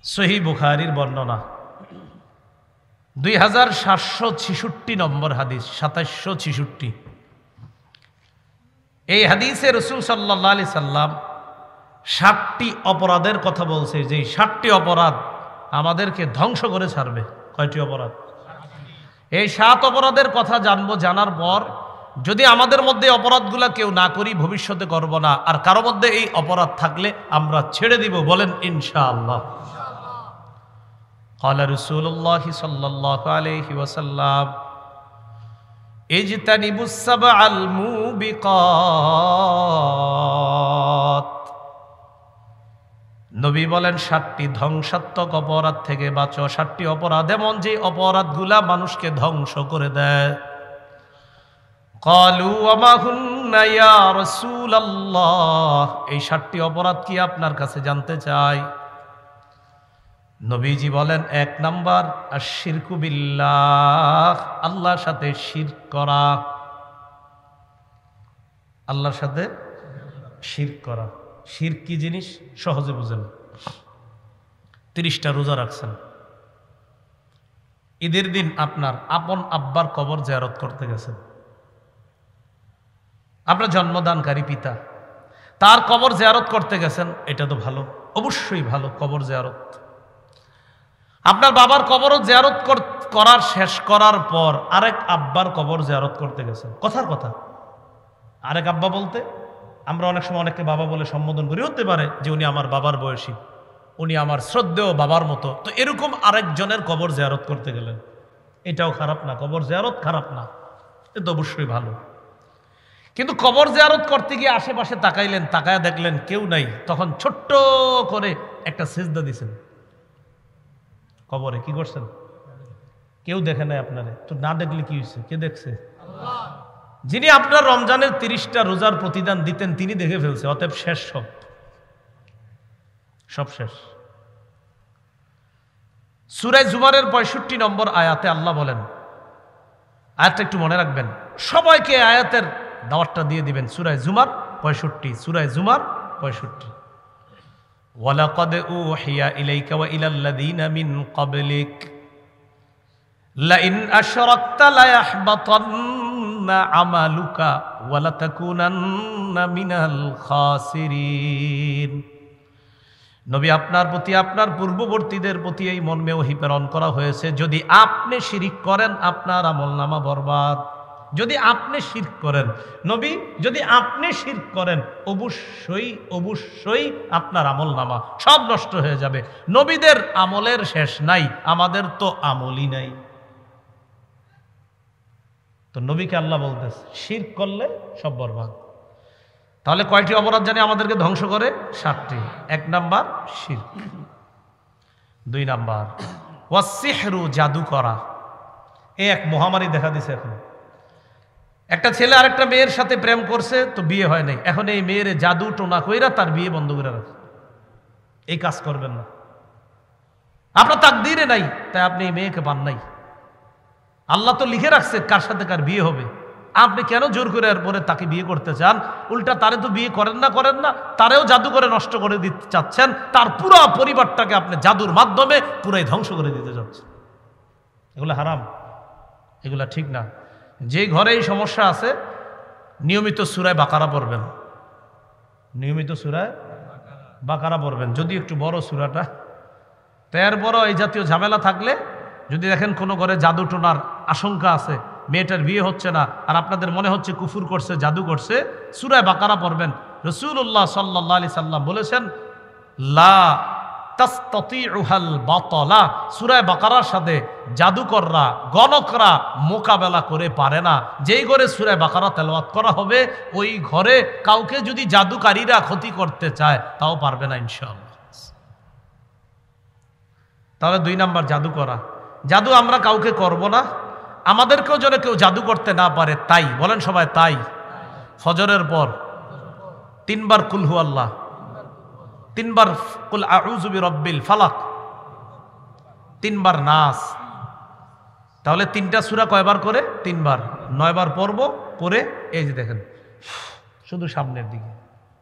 সহিহ বুখারীর বর্ণনা 2766 নম্বর হাদিস 2766। এই হাদিসে রাসূল সাল্লাল্লাহু আলাইহি সাল্লাম 7টি অপরাধের কথা বলছে, যে 7টি অপরাধ আমাদেরকে ধ্বংস করে ছাড়বে। কয়টি অপরাধ? এই 7 অপরাধের কথা জানবো। জানার পর যদি আমাদের মধ্যে অপরাধগুলা কেউ না করি, ভবিষ্যতে করব না, আর কারো মধ্যে এই অপরাধ থাকলে আমরা ছেড়ে দিব। বলেন ইনশাআল্লাহ। ক্বালা রাসূলুল্লাহ সাল্লাল্লাহু আলাইহি ওয়াসাল্লাম ইজতানিবুস সাবআল মুবিকাত। নবী বলেন 7টি ধ্বংসাত্মক অপরাধ থেকে বাঁচো। 7টি অপরাধ এমন যে অপরাধগুলা মানুষকে ধ্বংস করে দেয়। ক্বালু ওয়া মা হুন্না ইয়া রাসূলুল্লাহ, এই 7টি অপরাধ কি আপনার কাছে জানতে চাই। নবীজি বলেন 1 নাম্বার আশ-শিরকু বিল্লাহ, আল্লাহর সাথে শিরক করা। আল্লাহর সাথে শিরক করা। শিরক কি জিনিস সহজে বুঝেন। 30টা রোজা রাখছেন, ঈদের দিন আপনার আপন আব্বার কবর জিয়ারত করতে গেছেন। আপনার জন্মদানকারী পিতা, তার কবর জিয়ারত করতে গেছেন, এটা তো ভালো, অবশ্যই ভালো কবর জিয়ারত। আপনার বাবার কবরও জিয়ারত করার শেষ করার পর আরেক আব্বার কবর জিয়ারত করতে গেছেন। কথার কথা, আরেক আব্বা বলতে আমরা অনেক সময় অনেককে বাবা বলে সম্বোধন করি, হতে পারে যে উনি আমার বাবার বয়সী, উনি আমার শ্রদ্ধেয় বাবার মতো। তো এরকম আরেকজনের কবর জিয়ারত করতে গেলেন, এটাও খারাপ না, কবর জিয়ারত খারাপ না, এটা অবশ্যই ভালো। কিন্তু কবর জিয়ারত করতে গিয়ে আশেপাশে তাকাইলেন, তাকায়া দেখলেন কেউ নাই, তখন ছোট্ট করে একটা সিজদা দিছেন কবরে। কি করছেন? কেউ দেখে নাই আপনারে, তো না দেখলে কি হয়েছে? কে দেখছে? আল্লাহ। যিনি আপনার রমজানের 30টা রোজার প্রতিদান দিতেন তিনি দেখে ফেলছে, অতএব শেষ, সব শেষ। সূরা জুমারের 65 নম্বর আয়াতে আল্লাহ বলেন, আয়াতটা একটু মনে রাখবেন, সবাইকে আয়াতের দাওয়াতটা দিয়ে দিবেন। সূরা জুমার 65, সূরা জুমার 65। ওয়ালাকাদ উহিয়া ইলাইকা ওয়া ইলাল্লাযীনা মিন ক্বাবলিক লাইন আশরাকতা লায়াহবাতান্না আমালুকা ওয়া লাতাকুনান্না মিনাল খাসিরিন। নবী, আপনার প্রতি আপনার পূর্ববর্তীদের প্রতি এই মর্মে ওহী প্রেরণ করা হয়েছে, যদি আপনি শিরক করেন আপনার আমলনামা বরবাদ। যদি আপনি শিরক করেন, নবী যদি আপনি শিরক করেন, অবশ্যই অবশ্যই আপনার আমলনামা সব নষ্ট হয়ে যাবে। নবীদের আমলের শেষ নাই, আমাদের তো আমলই নাই। তো নবীকে আল্লাহ বলতেছে শিরক করলে সব বরবাদ। তাহলে কয়টি অপরাধ জানি আমাদেরকে ধ্বংস করে? 7টি। 1 নাম্বার শিরক। 2 নাম্বার ওয়াসসিহরু, জাদু করা। এই এক মহামারী দেখা দিছে এখন। একটা ছেলে আরেকটা মেয়ের সাথে প্রেম করছে, তো বিয়ে হয় নাই, এখন এই মেয়ের জাদু টোনা কইরা তার বিয়ে বন্ধ করে রাখে। এই কাজ করবেন না, আপনার তাকদীরে নাই, তাই আপনি এই মেয়েকে পান নাই। আল্লাহ তো লিখে রাখছে কার সাথে কার বিয়ে হবে। আপনি কেন জোর করে এরপরে তাকে বিয়ে করতে চান? উল্টা তারে তো বিয়ে করেন না, তারেও জাদু করে নষ্ট করে দিতে চাচ্ছেন। তার পুরো পরিবারটাকে আপনি জাদুর মাধ্যমে পুরাই ধ্বংস করে দিতে চাচ্ছেন। এগুলো হারাম, এগুলা ঠিক না। যে ঘরে এই সমস্যা আছে, নিয়মিত সূরা বাকারা পড়বেন, নিয়মিত সূরা বাকারা পড়বেন, যদি একটু বড় সূরাটা। তো এরপরও এই জাতীয় ঝামেলা থাকলে, যদি দেখেন কোনো ঘরে জাদু টোনার আশঙ্কা আছে, মেয়েটার বিয়ে হচ্ছে না, আর আপনাদের মনে হচ্ছে কুফুর করছে, জাদু করছে, সূরা বাকারা পড়বেন। রাসূলুল্লাহ সাল্লাল্লাহু আলাইহি সাল্লাম বলেছেন, লা তাসতাতিউহাল বাতালা, সূরা বাকারার সাথে জাদুকররা, গণকরা মোকাবেলা করে পারে না। যেই ঘরে সূরা বাকারা তেলাওয়াত করা হবে, ওই ঘরে কাউকে যদি জাদুকারীরা ক্ষতি করতে চায় তাও পারবে না ইনশাআল্লাহ। তাহলে 2 নাম্বার জাদু করা। জাদু আমরা কাউকে করব না, আমাদেরকেও যেন কেউ জাদু করতে না পারে, তাই বলেন সবাই তাই। ফজরের পর 3 বার কুল হু আল্লাহ, 3 বার কুল আউযু বিরাব্বিল ফালাক, 3 বার নাস। তাহলে 3টা সূরা কয়বার করে? 3 বার, 9 বার পড়ব। পরে এই যে দেখেন শুধু সামনের দিকে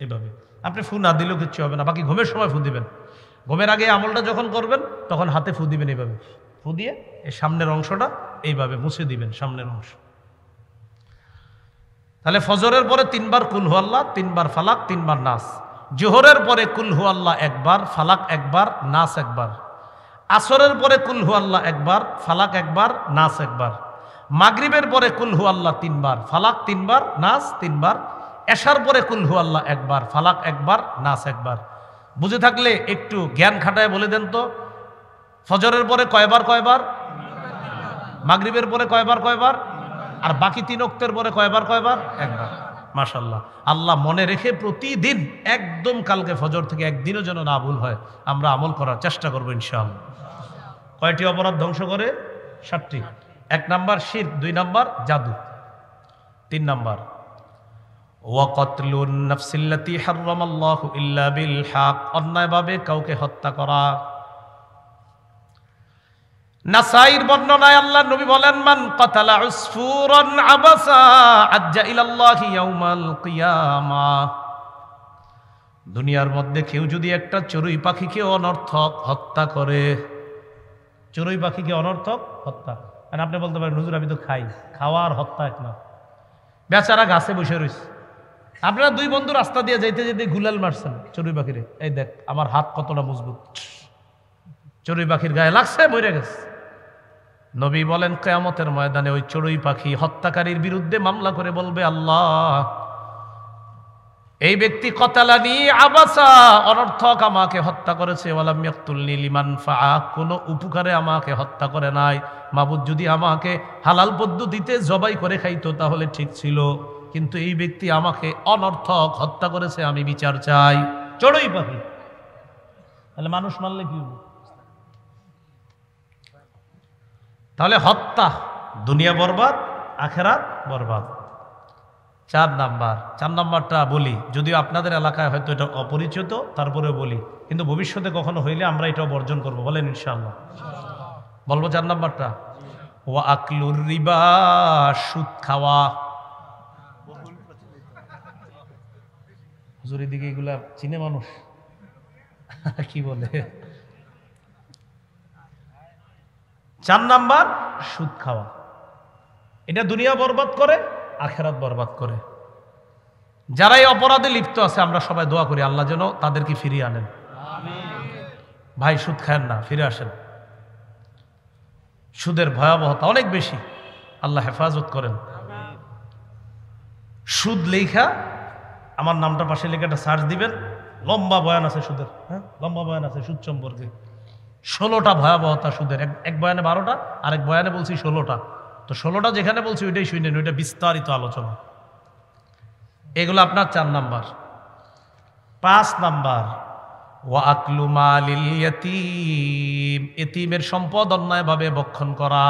এভাবে, আপনি ফু না দিলেও কিচ্ছু হবে না, বাকি ঘুমের সময় ফু দিবেন। ঘুমের আগে আমলটা যখন করবেন তখন হাতে ফু দিবেন, এইভাবে ফু দিয়ে এই সামনের অংশটা এইভাবে মুছে দিবেন, সামনের অংশ। তাহলে ফজরের পরে 3 বার কুল হু আল্লাহ, 3 বার ফালাক, 3 বার নাস। জোহরের পরে কুল হু আল্লাহ 1 বার, ফালাক 1 বার, নাস 1 বার। আসরের পরে কুল হু আল্লাহ 1 বার, ফালাক 1 বার, নাস 1 বার। মাগরিবের পরে কুল হু আল্লাহ 3 বার, ফালাক 3 বার, নাস 3 বার। এশার পরে কুল হু আল্লাহ 1 বার, ফালাক 1 বার, নাস 1 বার। বুঝে থাকলে একটু জ্ঞান খাটায় বলে দেন তো, ফজরের পরে কয়বার কয়বার, মাগরিবের পরে কয়বার, আর বাকি 3 ওয়াক্তের পরে কয়বার 1 বার। মাশাআল্লাহ। আল্লাহ মনে রেখে প্রতিদিন একদম কালকে ফজর থেকে একদিনও যেন না ভুল হয়, আমরা আমল করার চেষ্টা করবো ইনশাআল্লাহ। কয়টি অপরাধ ধ্বংস করে? 7টি। 1 নাম্বার শিরক, 2 নাম্বার জাদু, 3 নাম্বার ওয়াকাতলুন নাফসিল্লাতী হারামাল্লাহু ইল্লা বিল হক, অন্যায়ভাবে কাউকে হত্যা করা। নাসাইর বর্ণনায় আল্লাহর নবী বলেন, মান কাতালা উসফুরান আবাসা আজ্জা ইলাল্লাহি ইয়াউমাল কিয়ামাহ। দুনিয়ার মধ্যে কেউ যদি একটা চড়ুই পাখিকে অনর্থক হত্যা করে, চড়ুই পাখিকে অনর্থক হত্যা, আর আপনি বলতে পারেন হুজুর আমি তো খাই, খাওয়া আর হত্যা এক না। বেচারা গাছে বসে রয়েছে, আপনারা 2 বন্ধু রাস্তা দিয়ে যাইতে যেতে গুলাল মারছেন চড়ুই পাখিরে, এই দেখ আমার হাত কতটা মজবুত, চড়ুই পাখির গায়ে লাগছে, মরে গেছে। নবী বলেন কিয়ামতের ময়দানে ওই চড়ুই পাখি হত্যাকারীর বিরুদ্ধে মামলা করে বলবে, আল্লাহ এই ব্যক্তি কতালানি আবাসা, অনর্থক আমাকে হত্যা করেছে, ওয়ালাম ইয়াকতুলনি লিমান ফাআ, কোনো উপকারে আমাকে হত্যা করে নাই। মাবুদ যদি আমাকে হালাল পদ্ধতিতে জবাই করে খাইতো তাহলে ঠিক ছিল, কিন্তু এই ব্যক্তি আমাকে অনর্থক হত্যা করেছে, আমি বিচার চাই। চড়ুই পাখি, তাহলে মানুষ মারলে কি হবে? তাহলে হত্যা দুনিয়া বরবাদ, আখেরাত বরবাদ। 4 নাম্বারটা বলি, যদিও আপনাদের এলাকায় হয়তো এটা অপরিচিত, তারপরেও বলি, কিন্তু ভবিষ্যতে কখনো হইলে আমরা এটাও বর্জন করব, বলেন ইনশাআল্লাহ। বলবো 4 নাম্বারটা, ওয়া আকলুর রিবা, সুদ খাওয়া। হুজুর এদিকে এগুলা চিনে মানুষ কি বলে? 4 নাম্বার সুদ খাওয়া। এটা দুনিয়া বরবাদ করে, আখেরাত বরবাদ করে। যারা এই অপরাধে লিপ্ত আছে আমরা সবাই দোয়া করি আল্লাহ যেন তাদেরকে ফিরিয়ে আনেন। ভাই সুদ খায়েন না, ফিরে আসেন। সুদের ভয়াবহতা অনেক বেশি, আল্লাহ হেফাজত করেন। সুদ লেখা, আমার নামটা পাশে লেখা একটা সার্চ দিবেন, লম্বা বয়ান আছে সুদের, হ্যাঁ লম্বা বয়ান আছে সুদ সম্পর্কে। 16টা ভয়াবহতা সুদের, এক বয়ানে 12টা, আরেক বয়ানে বলছি 16টা। তো 16টা যেখানে বলছি ওইটাই শুনেন, ওইটা বিস্তারিত আলোচনা। এগুলো আপনার 4 নাম্বার। 5 নাম্বার ওয়া আকলু মালিল ইয়াতীম, এতিমের সম্পদ অন্যায়ভাবে ভক্ষণ করা।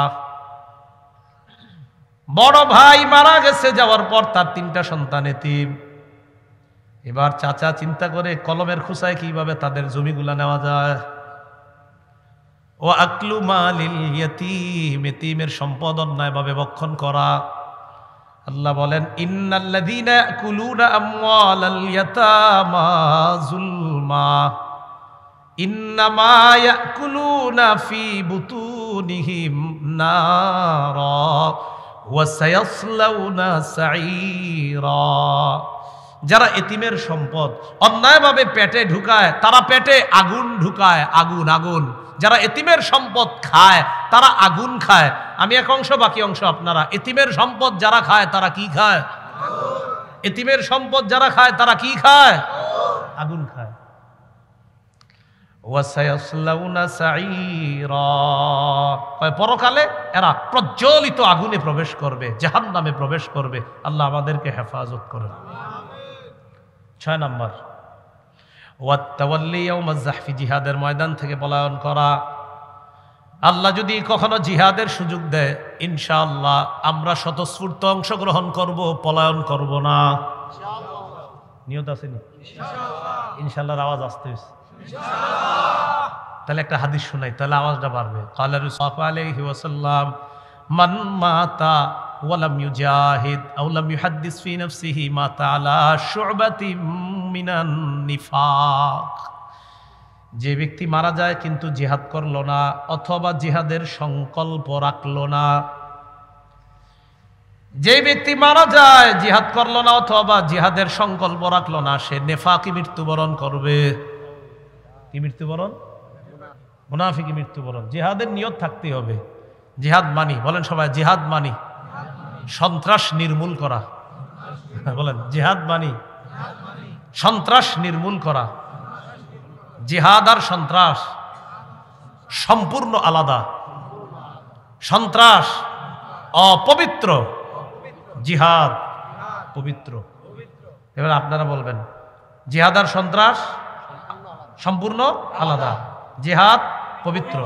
বড় ভাই মারা গেছে, যাওয়ার পর তার 3টা সন্তান এতিম। এবার চাচা চিন্তা করে কলমের খোসায় কিভাবে তাদের জমিগুলা নেওয়া যায়। ওয়া আকলু মালিল ইয়াতীম, এতিমের সম্পদ অন্যায়ভাবে ভক্ষণ করা। আল্লাহ বলেন, ইন্নাল্লাযীনা ইয়াকুলুনা আমওয়ালাল ইয়াতামা যুলমা ইন্নামা ইয়াকুলুনা ফি বুতুনিহিম নারা ওয়া সায়াসলাউনা সাঈরা। যারা এতিমের সম্পদ অন্যায়ভাবে পেটে ঢুকায় তারা পেটে আগুন ঢুকায়, আগুন আগুন। যারা এতিমের সম্পদ খায় তারা আগুন খায়। আমি এক অংশ, বাকি অংশ আপনারা। এতিমের সম্পদ যারা খায় তারা কি খায়? এতিমের সম্পদ যারা খায় তারা কি খায়? আগুন খায়। ওয়াসায়াসলাউনা সাঈরা, পরকালে এরা প্রজ্বলিত আগুনে প্রবেশ করবে, জাহান্নামে প্রবেশ করবে। আল্লাহ আমাদেরকে হেফাজত করেন। 6 নাম্বার ওয়াত্তাওয়াল্লি ইয়াউমাজ যাহফি, জিহাদের ময়দান থেকে পলায়ন করা। আল্লাহ যদি কখনো জিহাদের সুযোগ দেয় ইনশাআল্লাহ আমরা স্বতঃস্ফূর্ত অংশগ্রহণ করব, পলায়ন করব না। নিয়ত আছে নি? ইনশাআল্লাহর আওয়াজ আসতে হইছে। তাহলে একটা হাদিস শোনাই, তাহলে আওয়াজটা বাড়বে। ক্বালা রাসূলুল্লাহ আলাইহি ওয়াসাল্লাম, মান মাতা ওয়ালাম ইউজাহিদ আও লাম ইউহাদ্দিস ফি নাফসিহি মাতা আলা শু'বাতিন মিনান নিফাক। যে ব্যক্তি মারা যায় কিন্তু জিহাদ করলো না অথবা জিহাদের সংকল্প রাখলো না, যে ব্যক্তি মারা যায় জিহাদ করলো না অথবা জিহাদের সংকল্প রাখলো না, সে নেফাকি মৃত্যুবরণ করবে। কি মৃত্যুবরণ? মুনাফিকি মৃত্যুবরণ। জিহাদের নিয়ত থাকতে হবে। জিহাদ মানি, বলেন সবাই জিহাদ মানি সন্ত্রাস নির্মূল করা। বলেন জিহাদ মানি সন্ত্রাস নির্মূল করা। জিহাদ আর সন্ত্রাস সম্পূর্ণ আলাদা। সন্ত্রাস অপবিত্র, জিহাদ পবিত্র। এবার আপনারা বলবেন জিহাদ আর সন্ত্রাস সম্পূর্ণ আলাদা, জিহাদ পবিত্র,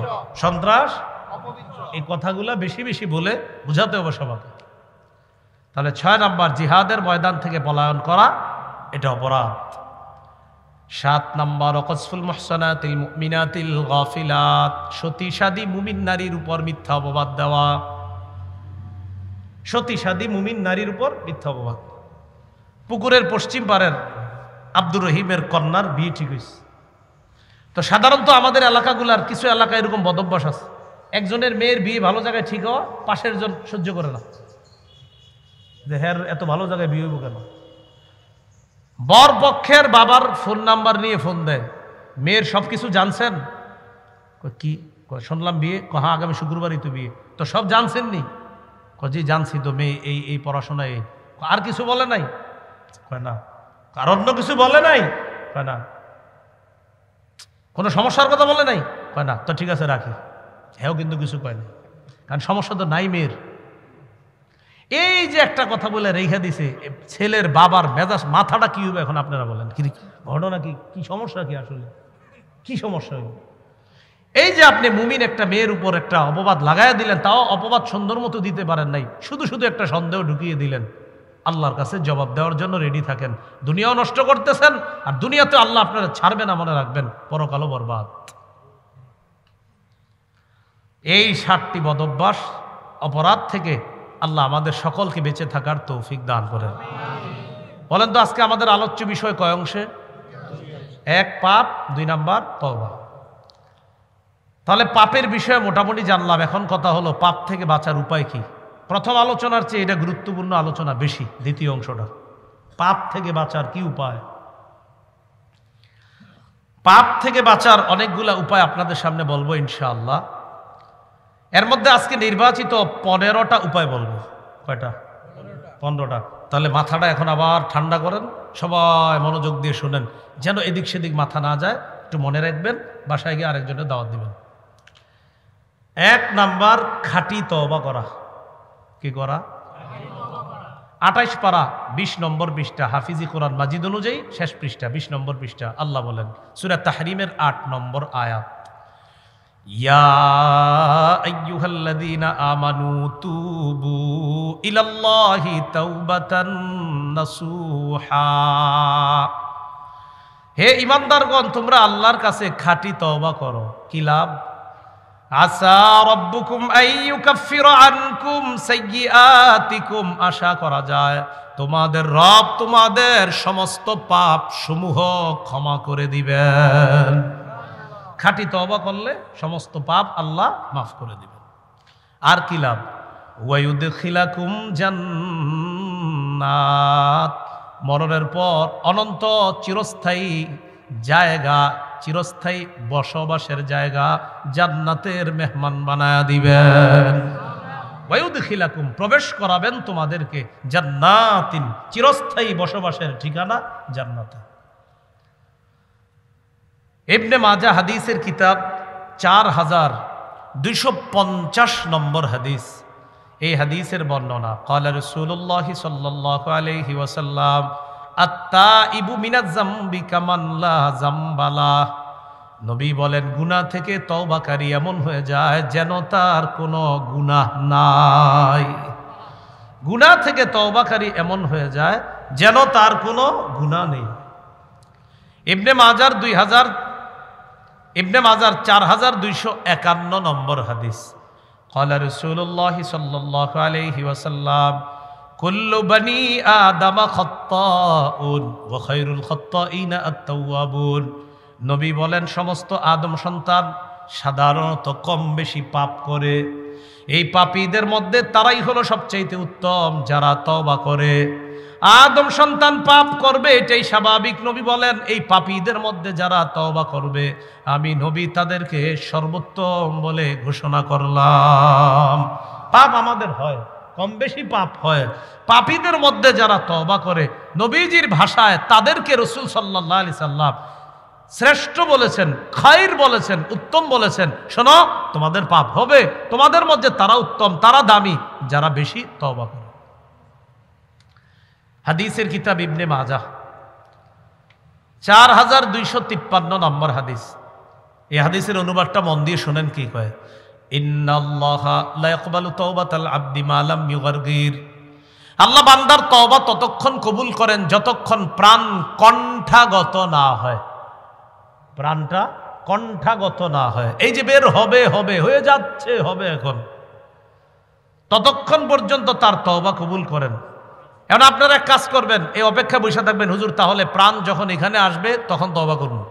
সন্ত্রাস অপবিত্র। এই কথাগুলো বেশি বেশি বলে বুঝাতে হবে সবাইকে। তাহলে 6 নাম্বার, জিহাদের ময়দান থেকে পলায়ন করা এটা অপরাধ। 7 নাম্বার, ওয়াকসফুল মুহসানাতিল মুমিনাতিল গাফিলাত, সতীসাদী মুমিন নারীর উপর মিথ্যা অপবাদ দেওয়া। সতীসাদী মুমিন নারীর উপর মিথ্যা অপবাদ। পুকুরের পশ্চিম পারের আব্দুর রহিমের কন্যার বিয়ে ঠিক হয়েছে। তো সাধারণত আমাদের এলাকাগুলার কিছু এলাকা এরকম বদভ্যাস আছে, একজনের মেয়ের বিয়ে ভালো জায়গায় ঠিক হওয়া, পাশের জন সহ্য করে না, যে হ্যাঁ এত ভালো জায়গায় বিয়ে হইব কেন। বর পক্ষের বাবার ফোন নাম্বার নিয়ে ফোন দেয়, মেয়ের সব কিছু জানছেন? কি শুনলাম বিয়ে, হ্যাঁ আগামী শুক্রবারই তো বিয়ে। তো সব জানছেন নি? জি জানছি তো, মেয়ে এই এই পড়াশোনায়। আর কিছু বলে নাই? কয় না। আর অন্য কিছু বলে নাই? কয় না। কোনো সমস্যার কথা বলে নাই? কয় না। তো ঠিক আছে রাখি। হ্যাঁ কিন্তু কিছু কয় না, কারণ সমস্যা তো নাই মেয়ের। এই যে একটা কথা বলে রেখা দিছে, ছেলের বাবার মেজাজ মাথাটা কি হবে এখন আপনারা বলেন? কি ঘটনা, কি কি সমস্যা, কি আসলে কি সমস্যা হইব? এই যে আপনি মুমিন একটা মেয়ের উপর একটা অপবাদ লাগাইয়া দিলেন, তাও অপবাদ সুন্দর মতো দিতে পারেন নাই, শুধু শুধু একটা সন্দেহ ঢুকিয়ে দিলেন। আল্লাহর কাছে জবাব দেওয়ার জন্য রেডি থাকেন। দুনিয়াও নষ্ট করতেছেন, আর দুনিয়াতে আল্লাহ আপনারা ছাড়বে না, মনে রাখবেন, পরকালও বরবাদ। এই 7টি বদভ্যাস অপরাধ থেকে আল্লাহ আমাদের সকলকে বেঁচে থাকার তৌফিক দান করেন। বলেন তো আজকে আমাদের আলোচ্য বিষয় কয় অংশে? 1 পাপ, 2 নাম্বার তওবা। তাহলে পাপের বিষয়ে মোটামুটি জানলাম। এখন কথা হলো পাপ থেকে বাঁচার উপায় কি। প্রথম আলোচনার চেয়ে এটা গুরুত্বপূর্ণ আলোচনা বেশি, দ্বিতীয় অংশটা। পাপ থেকে বাঁচার কি উপায়? পাপ থেকে বাঁচার অনেকগুলা উপায় আপনাদের সামনে বলবো ইনশাআল্লাহ। এর মধ্যে আজকে নির্বাচিত 15টা উপায় বলবো। কয়টা? 15টা। তাহলে মাথাটা এখন আবার ঠান্ডা করেন, সবাই মনোযোগ দিয়ে শুনেন, যেন এদিক সেদিক মাথা না যায়। একটু মনে রাখবেন, বাসায় গিয়ে আরেকজনের দাওয়াত দিবেন। 1 নাম্বার, খাঁটি তওবা করা। কি করা? 28 পারা 20 নম্বর পৃষ্ঠা, হাফিজি কোরআন মাজিদ অনুযায়ী শেষ পৃষ্ঠা, 20 নম্বর পৃষ্ঠা। আল্লাহ বলেন সূরা তাহরিমের 8 নম্বর আয়াত, ইয়া আইয়ুহাল্লাযীনা আমানু তুবু ইলাল্লাহি তাওবাতান নাসুহা। হে ঈমানদারগণ, তোমরা আল্লাহর কাছে খাঁটি তওবা করো। কি লাভ? আসা রব্বুকুম আইয়ুকাফিরা আনকুম সাইয়্যাতিকুম, আশা করা যায় তোমাদের রব তোমাদের সমস্ত পাপ সমূহ ক্ষমা করে দিবেন। খাঁটি তওবা করলে সমস্ত পাপ আল্লাহ মাফ করে দিবেন। আর কি লাভ? ওয়ায়ুদখিলাকুম জান্নাত, মরণের পর অনন্ত চিরস্থায়ী জায়গা, চিরস্থায়ী বসবাসের জায়গা, জান্নাতের মেহমান বানায়া দিবেন। ওয়ায়ুদখিলাকুম, প্রবেশ করাবেন তোমাদেরকে, জান্নাতিন, চিরস্থায়ী বসবাসের ঠিকানা জান্নাতে। ইবনে মাজাহ হাদিসের কিতাব 4250 নম্বর হাদিস। এই হাদিসের বর্ণনা, ক্বালা রাসূলুল্লাহ সাল্লাল্লাহু আলাইহি ওয়াসাল্লাম, আত-তাইবু মিনাজ যামবি কামান লা যামবালা। নবী বলেন, গুনাহ থেকে তওবাকারী এমন হয়ে যায় যেন তার কোনো গুনাহ নাই। গুনাহ থেকে তওবাকারী এমন হয়ে যায় যেন তার কোনো গুনাহ নেই। ইবনে মাজার 4251 নম্বর হাদিস, ক্বালা রাসূলুল্লাহ সাল্লাল্লাহু আলাইহি ওয়াসাল্লাম, কুল্লু বনি আদম খাত্তাউন ওয়া খায়রুল খাত্তাইনা আত-তাওয়াবুন। নবী বলেন সমস্ত আদম সন্তান সাধারণত কম বেশি পাপ করে। এই পাপীদের মধ্যে তারাই হলো সবচেয়ে উত্তম যারা তওবা করে। আদম সন্তান পাপ করবে, এটাই স্বাভাবিক। নবী বলেন এই পাপীদের মধ্যে যারা তওবা করবে আমি নবী তাদেরকে সর্বোত্তম বলে ঘোষণা করলাম। পাপ আমাদের হয়, কম বেশি পাপ হয়। পাপীদের মধ্যে যারা তওবা করে নবীজির ভাষায় তাদেরকে রাসূল সাল্লাল্লাহু আলাইহি সাল্লাম শ্রেষ্ঠ বলেছেন, খায়র বলেছেন, উত্তম বলেছেন। শোনো, তোমাদের পাপ হবে, তোমাদের মধ্যে তারা উত্তম, তারা দামি যারা বেশি তওবা করে। হাদিসের কিতাব ইবনে মাজাহ 4253 নম্বর হাদিস। এই হাদিসের অনুবাদটা মন দিয়ে শুনেন কি কয়। ইন্নাল্লাহা লা ইয়াকবালু তাওবাতাল আবদি মা লাম ইউগারগির। আল্লাহ বান্দার তওবা ততক্ষণ কবুল করেন যতক্ষণ প্রাণ কণ্ঠাগত না হয়। প্রাণটা কণ্ঠাগত না হয়, এই যে বের হবে হবে হয়ে যাচ্ছে হবে এখন, ততক্ষণ পর্যন্ত তার তওবা কবুল করেন। এখন আপনারা এক কাজ করবেন, এই অপেক্ষা বসে থাকবেন, হুজুর তাহলে প্রাণ যখন এখানে আসবে তখন তওবা করুন,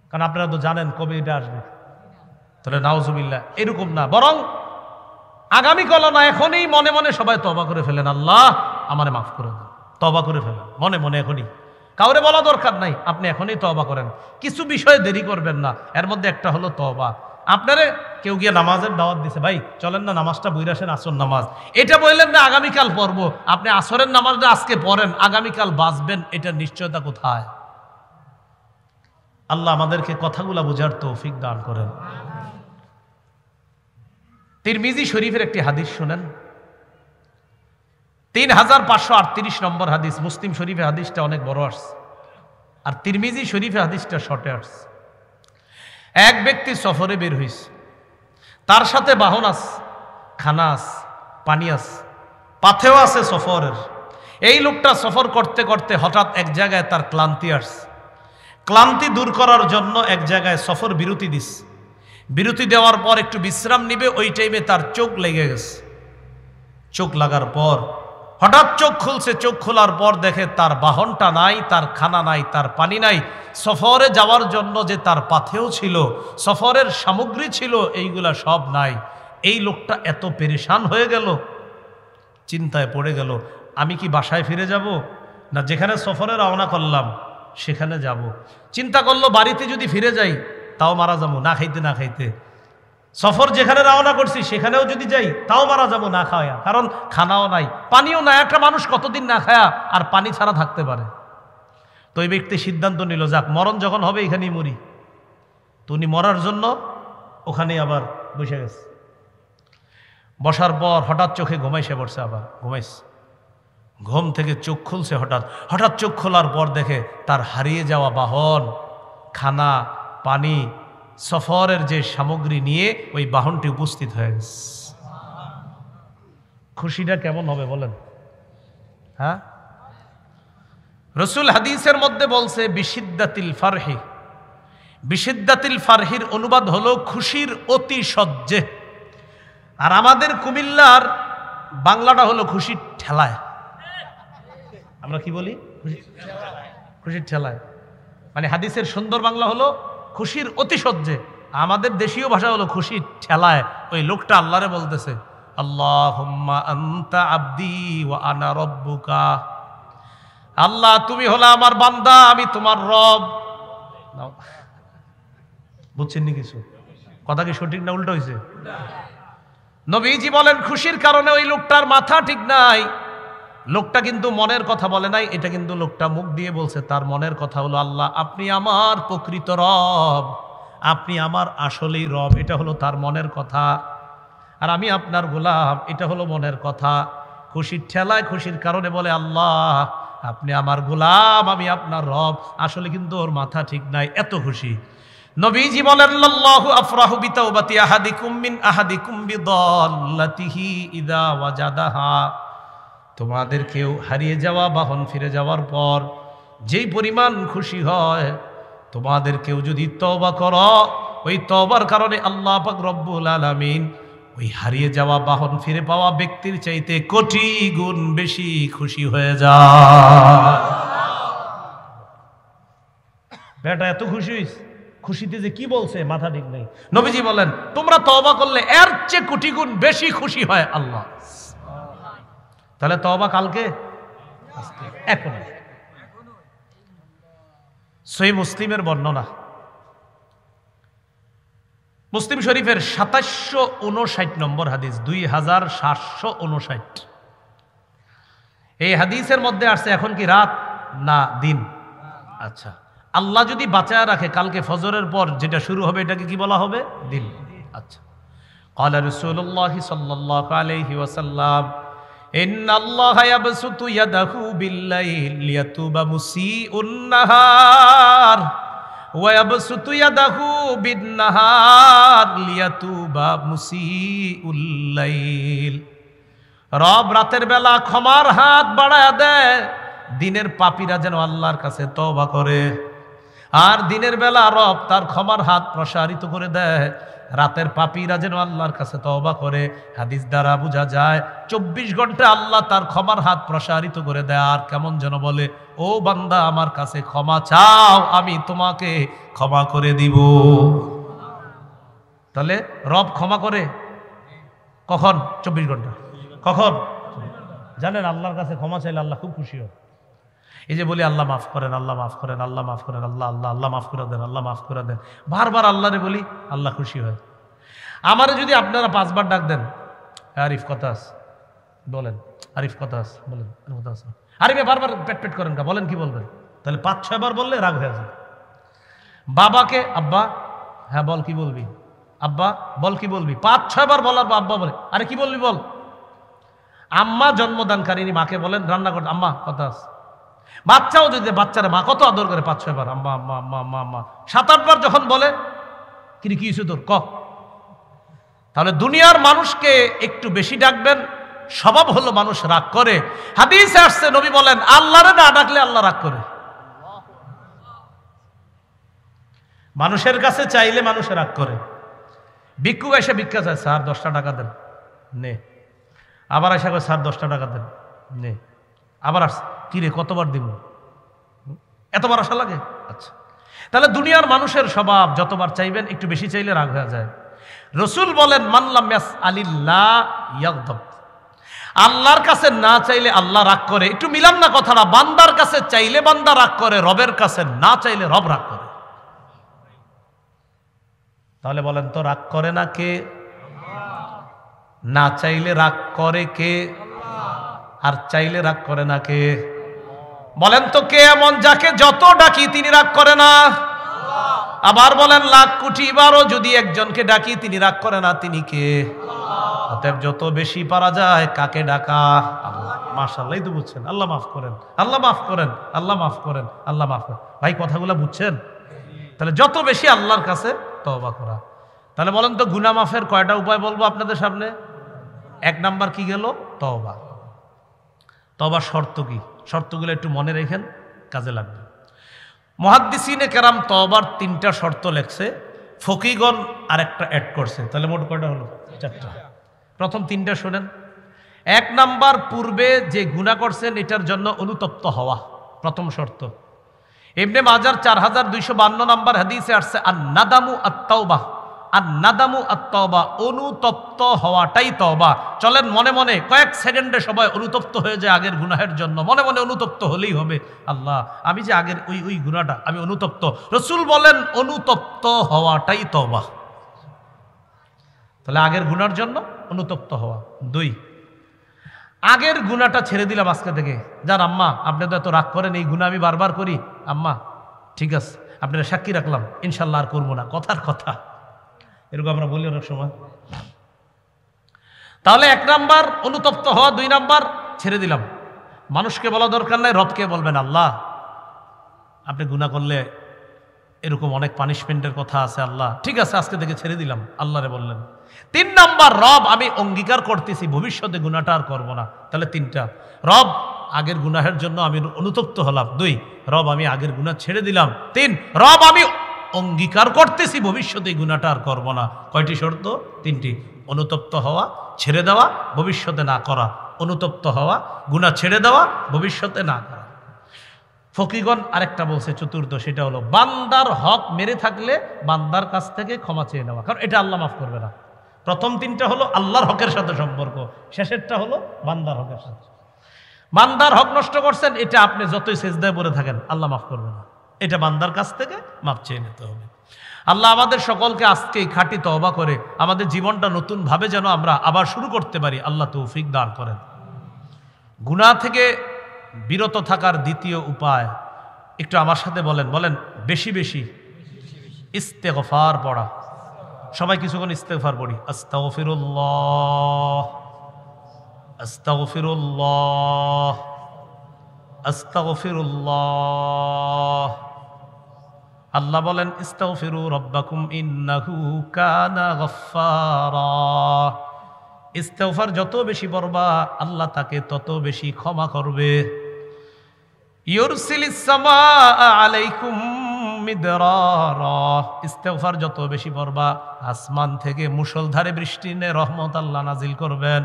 কারণ আপনারা তো জানেন কবে এটা আসবে। তাহলে নাউজুবিল্লাহ, এরকম না, বরং আগামীকাল না, এখনই মনে মনে সবাই তওবা করে ফেলেন, আল্লাহ আমারে মাফ করে দেন, তওবা করে ফেলেন মনে মনে এখনই। কাউরে বলা দরকার নাই, আপনি এখনই তওবা করেন। কিছু বিষয়ে দেরি করবেন না, এর মধ্যে একটা হলো তওবা। আপনারে কেউ গিয়ে নামাজের দাওয়াত দিছে, ভাই চলেন না নামাজটা বইরা আসেন, আসর নামাজ, এটা বললেন না আগামীকাল পড়বো। আপনি আসরের নামাজটা আজকে পড়েন, আগামীকাল বাঁচবেন, এটার নিশ্চয়তা কোথায়? আল্লাহ আমাদেরকে কথাগুলা বোঝার তৌফিক দান করেন। তিরমিজি শরীফের একটি হাদিস শুনেন, 3538 নম্বর হাদিস। মুসলিম শরীফে হাদিসটা অনেক বড় আসছে, আর তিরমিজি শরীফে হাদিসটা শর্টে আসছে। এক ব্যক্তি সফরে বের হইছে, তার সাথে বাহন আছে, খানা আছে, পানি আছে, পাথেও আছে সফরের। এই লোকটা সফর করতে করতে হঠাৎ এক জায়গায় তার ক্লান্তি আসছে। ক্লান্তি দূর করার জন্য এক জায়গায় সফর বিরতি দিস। বিরতি দেওয়ার পর একটু বিশ্রাম নিবে, ওই টাইমে তার চোখ লেগে গেছে। চোখ লাগার পর হঠাৎ চোখ খুলছে, চোখ খোলার পর দেখে তার বাহনটা নাই, তার খানা নাই, তার পানি নাই। সফরে যাওয়ার জন্য যে তার পাথেও ছিল, সফরের সামগ্রী ছিল, এইগুলা সব নাই। এই লোকটা এত পেরেশান হয়ে গেল, চিন্তায় পড়ে গেল, আমি কি বাসায় ফিরে যাব, না যেখানে সফরে রওনা করলাম সেখানে যাব। চিন্তা করলো বাড়িতে যদি ফিরে যাই তাও মারা যাবো না খাইতে না খাইতে। সফর যেখানে রওনা করছি সেখানেও যদি যাই তাও মারা যাবো না খাওয়া, কারণ খানাও নাই, পানিও নাই। একটা মানুষ কতদিন না খায়া আর পানি ছাড়া থাকতে পারে? তো এই ব্যক্তি সিদ্ধান্ত নিল, যাক মরণ যখন হবে এখানেই মরি। তো উনি মরার জন্য ওখানেই আবার বসে গেছে। বসার পর হঠাৎ চোখে ঘুমাইছে পড়ছে, আবার ঘুমাইছে। ঘুম থেকে চোখ খুলছে, হঠাৎ চোখ খোলার পর দেখে তার হারিয়ে যাওয়া বাহন, খানা, পানি, সফরের যে সামগ্রী নিয়ে ওই বাহনটি উপস্থিত হয়ে গেছে। খুশিটা কেমন হবে বলেন? হ্যাঁ, রাসূল হাদিসের মধ্যে বলছে বিশিদ্দাতিল ফারহি। বিশিদ্দাতিল ফারহির অনুবাদ হলো খুশির অতি সহ্যে। আর আমাদের কুমিল্লার বাংলাটা হলো খুশির ঠেলায়। আমরা কি বলি? খুশির ঠেলায়। মানে হাদিসের সুন্দর বাংলা হলো খুশির অতি সহ্যে, আমাদের দেশীয় ভাষা হলো খুশির ঠেলায়। ওই লোকটা আল্লাহরে বলতেছে, আল্লাহুম্মা আনতা আবদি ওয়া আনা রব্বুকা। আল্লাহ তুমি হলো আমার বান্দা, আমি তোমার রব। বুঝছেন নি কিছু? কথা কি সঠিক না উল্টো হয়েছে? নবীজি বলেন খুশির কারণে ওই লোকটার মাথা ঠিক নাই। লোকটা কিন্তু মনের কথা বলে নাই, এটা কিন্তু লোকটা মুখ দিয়ে বলছে। তার মনের কথা হলো, আল্লাহ আপনি আমার প্রকৃত রব, আপনি আমার আসলেই রব। এটা হলো তার মনের কথা। আর আমি আপনার গোলাম, এটা হলো মনের কথা। খুশির ঠেলায়, খুশির কারণে বলে, আল্লাহ আপনি আমার গোলাম, আমি আপনার রব। আসলে কিন্তু ওর মাথা ঠিক নাই, এত খুশি। নবীজি বলেন, আল্লাহু আফরাহু বিতাওবাতি আহাদিকুম মিন আহাদিকুম বিদাল্লাতিহি ইযা ওয়াজাদাহা। তোমাদের কেউ হারিয়ে যাওয়া বাহন ফিরে যাওয়ার পর যেই পরিমাণ খুশি হয়, তোমাদের কেউ যদি তওবা করো, ওই তওবার কারণে আল্লাহ পাক রব্বুল আলামিন ওই হারিয়ে যাওয়া বাহন ফিরে পাওয়া ব্যক্তির চাইতে কোটি গুণ বেশি খুশি হয়ে যায়। বেটা এত খুশি হইছে, খুশিতে যে কি বলছে মাথা ঠিক নেই। নবীজি বলেন তোমরা তওবা করলে এর চেয়ে কোটি গুণ বেশি খুশি হয় আল্লাহ। তাহলে তওবা কালকে, আজকে, এখন। সহিহ মুসলিমের বর্ণনা, মুসলিম শরীফের 2759 নম্বর হাদিস, 2759। এই হাদিসের মধ্যে আসছে এখন কি রাত না দিন? আচ্ছা, আল্লাহ যদি বাঁচায় রাখে কালকে ফজরের পর যেটা শুরু হবে এটাকে কি বলা হবে? দিন। আচ্ছা, ক্বালা রাসূলুল্লাহ সাল্লাল্লাহু আলাইহি ওয়াসাল্লাম ইন্নাল্লাহা ইয়াবসুতু ইয়াদাহু বিল্লাইল লিয়াতুবা মুসিউন নাহার ওয়া ইয়াবসুতু ইয়াদাহু বিন-নাহার লিয়াতুবা মুসিউল লাইল। রব রাতের বেলা ক্ষমার হাত বাড়ায় দেয়, দিনের পাপীরা যেন আল্লাহর কাছে তওবা করে। আর দিনের বেলা রব তার ক্ষমার হাত প্রসারিত করে দেয়, রাতের পাপীরা যেন আল্লাহর কাছে তওবা করে। হাদিস দ্বারা বোঝা যায় 24 ঘন্টা আল্লাহ তার ক্ষমার হাত প্রসারিত করে দেয়। আর কেমন যেন বলে, ও বান্দা আমার কাছে ক্ষমা চাও, আমি তোমাকে ক্ষমা করে দিব। তাহলে রব ক্ষমা করে কখন? 24 ঘন্টা। কখন জানেন? আল্লাহর কাছে ক্ষমা চাইলে আল্লাহ খুব খুশি হয়। এই যে বলি আল্লাহ মাফ করেন, আল্লাহ মাফ করেন, আল্লাহ মাফ করেন, আল্লাহ আল্লাহ আল্লাহ মাফ করে দেন, আল্লাহ মাফ করে দেন, বারবার আল্লাহরে বলি, আল্লাহ খুশি হয়। আমারে যদি আপনারা 5 বার ডাক দেন, আরিফ কথা আছে বলেন, আরিফ কথা আছে বলেন, কথা আছে, আরিফে বারবার পেট পেট করেন, বলেন কি বলবেন? তাহলে 5-6 বার বললে রাগ হয়ে যায়। বাবাকে আব্বা, হ্যাঁ বল কি বলবি, আব্বা বল কি বলবি, 5-6 বার বলার পর আব্বা বলে আরে কি বলবি বল। আম্মা জন্মদানকারিনী মাকে বলেন রান্না করতে, আম্মা কথা আছে। বাচ্চাও যদি বাচ্চারা মা কত আদর করে, 5-6 বার আম্মা আম্মা আম্মা আম্মা আম্মা। 7-8 বার যখন বলে কি হয়েছে তোর ক। তাহলে দুনিয়ার মানুষকে একটু বেশি ডাকবেন, স্বভাব হলো মানুষ রাগ করে। হাদিসে আসছে নবী বলেন আল্লাহরে না ডাকলে আল্লাহ রাগ করে। মানুষের কাছে চাইলে মানুষ রাগ করে। ভিক্ষুক এসে ভিক্ষা চায়, স্যার 10টা টাকা দেন, নে। আবার এসে করে স্যার 10টা টাকা দেন, নে। আবার আস, কি রে কতবার দিব, এতবার আসা লাগে? আচ্ছা, তাহলে দুনিয়ার মানুষের স্বভাব যতবার চাইবেন একটু বেশি চাইলে রাগ হয়ে যায়। রসুল বলেন মান লাম ইয়াসআলিল্লাহ ইয়াগদাব, আল্লাহর কাছে না চাইলে আল্লাহ রাগ করে। একটু মিলান না কথাটা, বান্দার কাছে চাইলে বান্দা রাগ করে, রবের কাছে না চাইলে রব রাগ করে। তাহলে বলেন তো রাগ করে না কে? না চাইলে রাগ করে কে? আর চাইলে রাগ করে না কে? বলেন তো কে এমন যাকে যত ডাকি তিনি রাগ করে না? আবার বলেন লাখ কোটি বারও যদি একজনকে ডাকি তিনি রাগ করে না, তিনি কে? অতএব যত বেশি পারা যায় কাকে ডাকা? আল্লাহ। মাশাআল্লাহ, তো বুঝছেন। আল্লাহ মাফ করেন, আল্লাহ মাফ করেন, আল্লাহ মাফ করেন, আল্লাহ মাফ করেন। ভাই কথাগুলো বুঝছেন? তাহলে যত বেশি আল্লাহর কাছে তওবা করা। তাহলে বলেন তো গুনাহ মাফের কয়টা উপায় বলবো আপনাদের সামনে? 1 নাম্বার কি গেল? তওবা। তওবার শর্ত কি? শর্তগুলো একটু মনে রেখেন, কাজে লাগবে। মুহাদ্দিসিনে কেরাম তওবার 3টা শর্ত লেখছে, ফকিগণ আরেকটা অ্যাড করছে। তাহলে মোট কয়টা হলো? 4টা। প্রথম 3টা শোনেন। 1 নাম্বার, পূর্বে যে গুনাহ করছেন এটার জন্য অনুতপ্ত হওয়া, প্রথম শর্ত। ইবনে মাজার 4252 নাম্বার হাদিসে আসছে আন-নাদামু আত-তাওবা, আন-নাদামু আত-তাওবা, অনুতপ্ত হওয়াটাই তওবা। চলেন মনে মনে কয়েক সেকেন্ডে সবাই অনুতপ্ত হয়ে যায় আগের গুনাহের জন্য। মনে মনে অনুতপ্ত হলেই হবে, আল্লাহ আমি যে আগের ওই গুনাহটা আমি অনুতপ্ত। রাসূল বলেন অনুতপ্ত হওয়াটাই তওবা। তাহলে আগের গুনার জন্য অনুতপ্ত হওয়া। 2, আগের গুনাহটা ছেড়ে দিলাম আজকে থেকে। যান আম্মা আপনি তো এত রাগ করেন, এই গুনাহ আমি বারবার করি, আম্মা ঠিক আছে আপনারা সাক্ষী রাখলাম ইনশাল্লাহ আর করবো না, কথার কথা। এরকম আমরা বলি অনেক সময়। তাহলে 1 নাম্বার অনুতপ্ত হওয়া, 2 নাম্বার ছেড়ে দিলাম। মানুষকে বলা দরকার নাই, রবকে বলবেন আল্লাহ আপনি গুনাহ করলে এরকম অনেক পানিশমেন্টের কথা আছে, আল্লাহ ঠিক আছে আজকে থেকে ছেড়ে দিলাম, আল্লাহরে বললেন। 3 নাম্বার, রব আমি অঙ্গীকার করতেছি ভবিষ্যতে গুনাহটা আর করবো না। তাহলে 3টা, রব আগের গুনাহের জন্য আমি অনুতপ্ত হলাম। 2, রব আমি আগের গুনাহ ছেড়ে দিলাম। 3, রব আমি অঙ্গীকার করতেছি ভবিষ্যতে গুনাহটা আর করবো না। কয়টি শর্ত? 3টি। অনুতপ্ত হওয়া, ছেড়ে দেওয়া, ভবিষ্যতে না করা। অনুতপ্ত হওয়া, গুনাহ ছেড়ে দেওয়া, ভবিষ্যতে না করা। ফকিগণ আরেকটা বলছে চতুর্থ, সেটা হলো বান্দার হক মেরে থাকলে বান্দার কাছ থেকে ক্ষমা চেয়ে নেওয়া, কারণ এটা আল্লাহ মাফ করবে না। প্রথম তিনটা হলো আল্লাহর হকের সাথে সম্পর্ক, শেষেরটা হলো বান্দার হকের সাথে। বান্দার হক নষ্ট করছেন, এটা আপনি যতই সেজদায় পড়ে থাকেন আল্লাহ মাফ করবে না, এটা বান্দার কাছ থেকে মাফ চেয়ে নিতে হবে। আল্লাহ আমাদের সকলকে আজকেই খাঁটি তওবা করে আমাদের জীবনটা নতুনভাবে যেন আমরা আবার শুরু করতে পারি, আল্লাহ তৌফিক দান করেন। গুনাহ থেকে বিরত থাকার দ্বিতীয় উপায় একটু আমার সাথে বলেন, বলেন বেশি বেশি ইস্তেগফার পড়া। সবাই কিছুক্ষণ ইস্তেগফার পড়ি। আস্তাগফিরুল্লাহ, আস্তাগফিরুল্লাহ, আস্তাগফিরুল্লাহ। আল্লাহ বলেন ইস্তাগফিরু রাব্বাকুম ইন্নাহু কানা গাফফারা। ইস্তেগফার যত বেশি পড়বা আল্লাহ তাকে তত বেশি ক্ষমা করবে। ইউরসিলিস সামাআ আলাইকুম মিদরারা। ইস্তেগফার যত বেশি পড়বা আসমান থেকে মুষলধারে বৃষ্টি নে রহমত আল্লাহ নাজিল করবেন।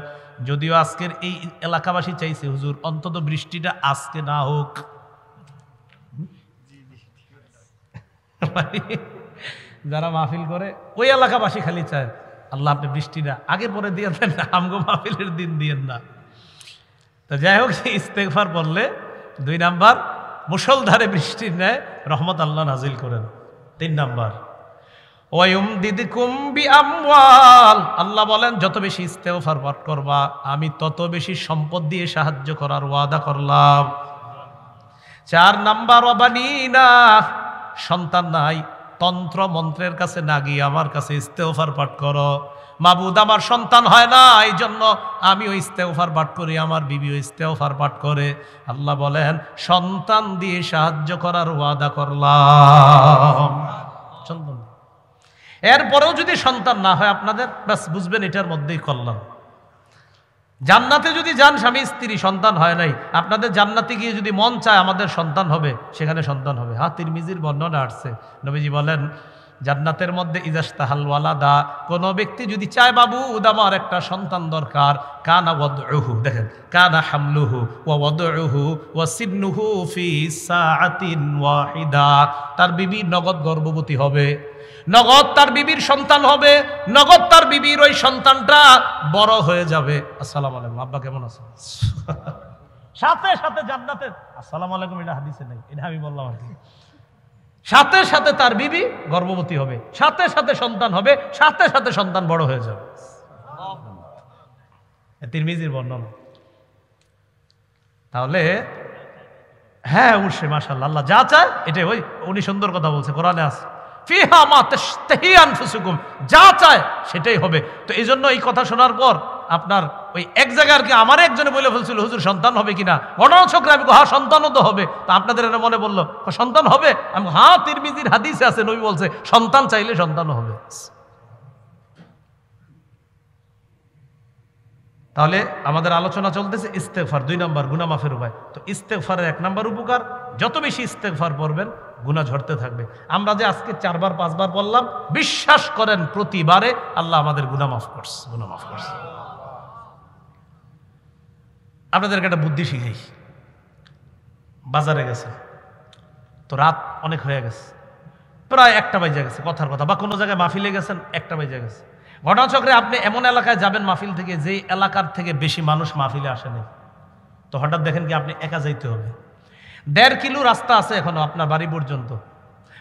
যদিও আজকের এই এলাকাবাসী চাইছে হুজুর অন্তত বৃষ্টিটা আজকে না হোক, যারা মাহফিল করে ওই এলাকাবাসী খালি চায় আল্লাহ আপনি বৃষ্টিটা আগে পরে দিয়ে দেন না, আমগো মাহফিলের দিন দিয়েন না। তো যাই হোক, ইস্তেগফার পড়লে 2 নাম্বার মুষলধারে বৃষ্টির ন্যায় রহমত আল্লাহ নাজিল করেন। 3 নাম্বার ওয়ায়ুমদিদকুম বিআমওয়াল। আল্লাহ বলেন যত বেশি ইস্তেগফার পাঠ করবা আমি তত বেশি সম্পদ দিয়ে সাহায্য করার ওয়াদা করলাম। 4 নাম্বার ওয়াবানিনা। সন্তান নাই, তন্ত্র মন্ত্রের কাছে না গিয়ে আমার কাছে ইস্তেগফার পাঠ করো। মাবুদ আমার সন্তান হয় না, এই জন্য আমিও ইস্তেগফার পাঠ করি, আমার বিবিও ইস্তেগফার পাঠ করে। আল্লাহ বলেন সন্তান দিয়ে সাহায্য করার ওয়াদা করলাম। সন্তান এরপরেও যদি সন্তান না হয় আপনাদের, ব্যাস বুঝবেন এটার মধ্যেই কল্যাণ। জান্নাতে যদি যান স্বামী স্ত্রী সন্তান হয় নাই, আপনাদের জান্নাতে গিয়ে যদি মন চায় আমাদের সন্তান হবে, সেখানে সন্তান হবে। হ্যাঁ, তিরমিজির বর্ণনা আসছে, নবীজি বলেন জান্নাতের মধ্যে ইজাস্তাহাল ওয়ালাদা, কোন ব্যক্তি যদি চায় বাবু আমার একটা সন্তান দরকার, কানা ওয়াদউহু, দেখেন কানা হামলুহু ওয়া ওয়াদউহু ওয়া সিন্নুহু ফি সাআতিন ওয়াহিদা। তার বিবি নগদ গর্ভবতী হবে, নগদ তার বিবির সন্তান হবে, নগদ তার বিবির ওই সন্তানটা বড় হয়ে যাবে। আসসালামু আলাইকুম, আব্বা কেমন আছেন? সাথে সাথে জান্নাতে আসসালামু আলাইকুম, এটা হাদিসে নেই, এটা আমি বললাম আর কি। সাথে সাথে তার বিবি গর্ভবতী হবে, সাথে সাথে সন্তান হবে, সাথে সাথে সন্তান বড় হয়ে যাবে। তিরমিজির বর্ণনা। তাহলে হ্যাঁ অবশ্যই মাশাআল্লাহ, আল্লাহ যা চায় এটাই, ওই উনি সুন্দর কথা বলছে, কোরআনে আছে ফিহা মা তাশতাহি আনফুসুকুম, যা চায় সেটাই হবে। তো এই জন্য এই কথা শোনার পর আপনার ওই এক জায়গায় আর কি আমার একজনে বলে ফেলছিল হুজুর সন্তান হবে কিনা, ঘটনাচক্রে আমি হ্যাঁ সন্তানও তো হবে। তা আপনাদের এর মনে বললো সন্তান হবে, আমি হ্যাঁ তিরমিজির হাদিসে আছে নবী বলছে সন্তান চাইলে সন্তানও হবে। তাহলে আমাদের আলোচনা চলতেছে ইস্তেগফার 2 নাম্বার গুনাহ মাফের উপায়। তো ইস্তেগফারের 1 নাম্বার উপকার, যত বেশি ইস্তেগফার পড়বেন গুনাহ ঝরতে থাকবে। আমরা যে আজকে 4 বার 5 বার বললাম, বিশ্বাস করেন প্রতিবারে আল্লাহ আমাদের গুনাহ মাফ করছে, গুনাহ মাফ করছে। আপনাদেরকে একটা বুদ্ধি শিখাই। বাজারে গেছে তো রাত অনেক হয়ে গেছে, প্রায় 1টা বাজে গেছে কথার কথা, বা কোনো জায়গায় মাহফিলে গেছেন 1টা বাজে গেছে। ঘটনাচক্রে আপনি এমন এলাকায় যাবেন মাহফিল থেকে, যে এলাকার থেকে বেশি মানুষ মাহফিলে আসেনি, তো হঠাৎ দেখেন কি আপনি একা যাইতে হবে। 1.5 কিলো রাস্তা আছে এখনো আপনার বাড়ি পর্যন্ত,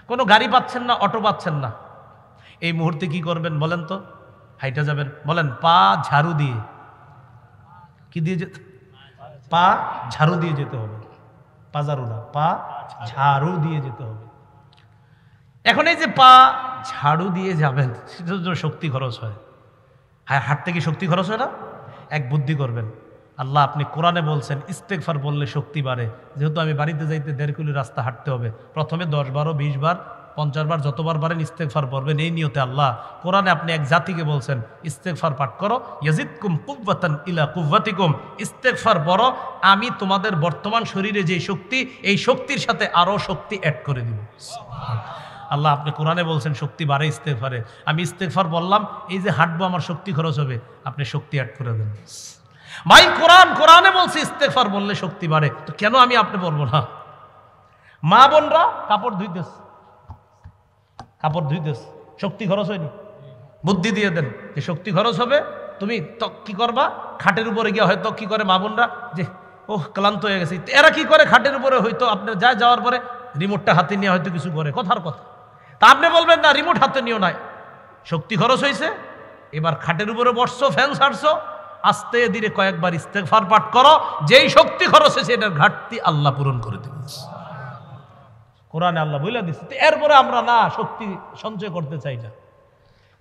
কোনো গাড়ি পাচ্ছেন না, অটো পাচ্ছেন না। এই মুহূর্তে কি করবেন বলেন তো? হাইটা যাবেন? বলেন পা ঝাড়ু দিয়ে, কি দিয়ে যেতে? পা ঝাড়ু দিয়ে যেতে হবে, পা ঝাড়ু না, পা ঝাড়ু দিয়ে যেতে হবে। এখন এই যে পা ঝাড়ু দিয়ে যাবেন, সেটার জন্য শক্তি খরচ হয়। হ্যাঁ, হাঁটতে কি শক্তি খরচ হয় না? এক বুদ্ধি করবেন, আল্লাহ আপনি কোরআনে বলছেন ইস্তেগফার বললে শক্তি বাড়ে, যেহেতু আমি বাড়িতে যাইতে 1.5 কিলো রাস্তা হাঁটতে হবে, প্রথমে 10 বার 20 বার 50 বার যতবার পারেন ইস্তেগফার পড়বেন এই নিয়তে। আল্লাহ কোরআনে আপনি এক জাতিকে বলছেন ইস্তেগফার পাঠ করো, ইয়াজিদকুম কুওয়াতান ইলা কুওয়াতিকুম, ইস্তেগফার পড়ো, আমি তোমাদের বর্তমান শরীরে যে শক্তি, এই শক্তির সাথে আরো শক্তি অ্যাড করে দিব। আল্লাহ আপনি কোরআনে বলছেন শক্তি বাড়ে ইস্তেগফারে, আমি ইস্তেগফার বললাম, এই যে হাঁটবো আমার শক্তি খরচ হবে, আপনি শক্তি অ্যাড করে দেন। ভাই কোরআনে বলছে ইস্তেগফার বললে শক্তি বাড়ে, তো কেন আমি আপনি বলবো না? মা বোনরা কাপড় ধুইতেছে, কাপড় ধুইতেছে, শক্তি খরচ হয়নি? বুদ্ধি দিয়ে দেন যে শক্তি খরচ হবে, তুমি কি করবা, খাটের উপরে গিয়ে হয়তো কি করে মা বোনরা যে ওহ ক্লান্ত হয়ে গেছে, এরা কি করে খাটের উপরে হয়তো আপনার যাওয়ার পরে রিমোটটা হাতে নিয়ে হয়তো কিছু করে, কথার কথা। তা আপনি বলবেন না রিমোট হাতে নিও নাই, শক্তি খরচ হয়েছে, এবার খাটের উপরে বসছো, ফ্যান ছাড়ছো, আস্তে ধীরে কয়েকবার ইস্তেগফার পাঠ করো, যেই শক্তি খরচ হয়েছে এটার ঘাটতি আল্লাহ পূরণ করে দেবেন। কোরআনে আল্লাহ বলে দিচ্ছে। এরপরে আমরা না শক্তি সঞ্চয় করতে চাই না।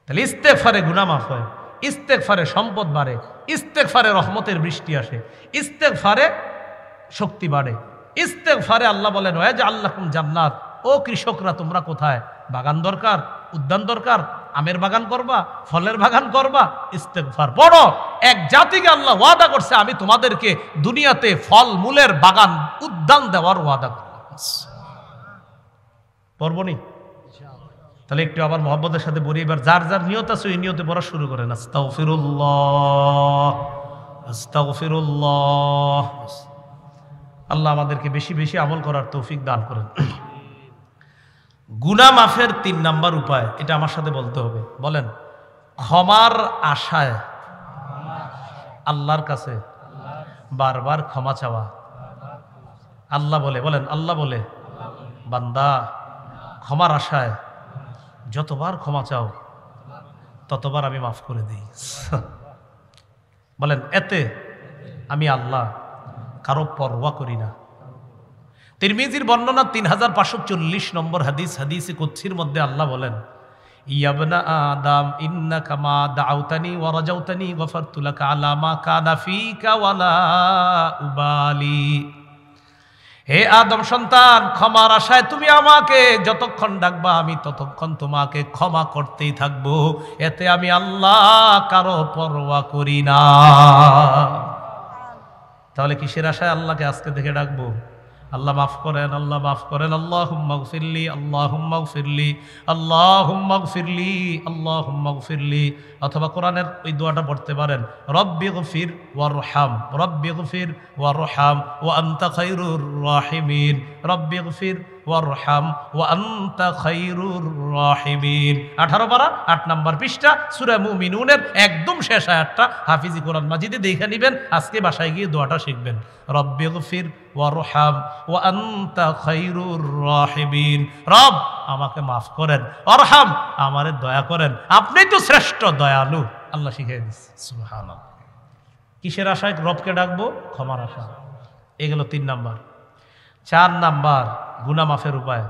তাহলে ইস্তেগফারে গুনাহ মাফ হয়, ইস্তেগফারে সম্পদ বাড়ে, ইস্তেগফারে রহমতের বৃষ্টি আসে, ইস্তেগফারে শক্তি বাড়ে, ইস্তেগফারে আল্লাহ বলেন ওয়া জাআলনাকুম জান্নাত, ও কৃষকরা তোমরা কোথায়, বাগান দরকার, উদ্যান দরকার, আমের বাগান করবা, ফলের বাগান করবা, ইস্তেগফার পড়ো। এক জাতিকে আল্লাহ ওয়াদা করছে আমি তোমাদেরকে দুনিয়াতে ফল মূলের বাগান উদ্যান দেওয়ার ওয়াদা করলাম। পড়বো নি? তাহলে একটু আবার মহব্বতের সাথে বলি, এবার যার যার নিয়ত আছে ওই নিয়তে পড়া শুরু করেন। আস্তাগফিরুল্লাহ, আস্তাগফিরুল্লাহ। আল্লাহ আমাদেরকে বেশি বেশি আমল করার তৌফিক দান করেন। গুনাহ মাফের ৩ নাম্বার উপায়, এটা আমার সাথে বলতে হবে, বলেন। ক্ষমার আশায় আল্লাহর কাছে বারবার ক্ষমা চাওয়া। আল্লাহ বলে, বলেন আল্লাহ বলে, বান্দা ক্ষমার আশায় যতবার ক্ষমা চাও ততবার আমি মাফ করে দিই। বলেন এতে আমি আল্লাহ কারো পরোয়া করি না। তিরমিজির বর্ণনা 3540 নম্বর হাদিস, হাদিসে কুদসির মধ্যে আল্লাহ বলেন, ইয়া আদম ইন্নাকা মা দাউতানি ওয়া রাজাউতানি গফারতু লাকা আলা মা কানা ফিকা ওয়ালা উবালি। হে আদম সন্তান, ক্ষমার আশায় তুমি আমাকে যতক্ষণ ডাকবা আমি ততক্ষণ তোমাকে ক্ষমা করতেই থাকবো, এতে আমি আল্লাহ কারো পরোয়া করি না। তাহলে কিসের আশায় আল্লাহকে আজকে থেকে ডাকবো? আল্লাহ মাফ করেন, আল্লাহ মাফ করেন, আল্লাহুম্মা গফিরলি, আল্লাহুম্মা গফিরলি, আল্লাহুম্মা গফিরলি, আল্লাহুম্মা গফিরলি। অথবা কোরআনের ওই দোয়াটা পড়তে পারেন, রব্বি গফির ওয়ারহাম, রব্বি গফির ওয়ারহাম ওয়া আনতা খায়রুর রাহিমিন, রব্বি গফির ওয়ারহাম ওয়া আনতা খায়রুর রাহিমিন। 18 পারা 8 নম্বর পৃষ্ঠা, সূরা মুমিনুনের একদম শেষ আয়াতটা হাফিজি কোরআন মাজিদে দেখে নেবেন, আজকে বাসায় গিয়ে দোয়াটা শিখবেন। রব্বি গফির ওয়ারহাম ওয়া আনতা খায়রুর রাহিমিন। রব আমাকে মাফ করেন, অরহাম আমারে দয়া করেন, আপনি তো শ্রেষ্ঠ দয়ালু। আল্লাহ শিখিয়ে দিচ্ছে। সুবহানাল্লাহ। কিসের আশায় রবকে ডাকবো? ক্ষমার আশা। এগুলো 3 নাম্বার। 4 নাম্বার গুনাহ মাফের উপায়,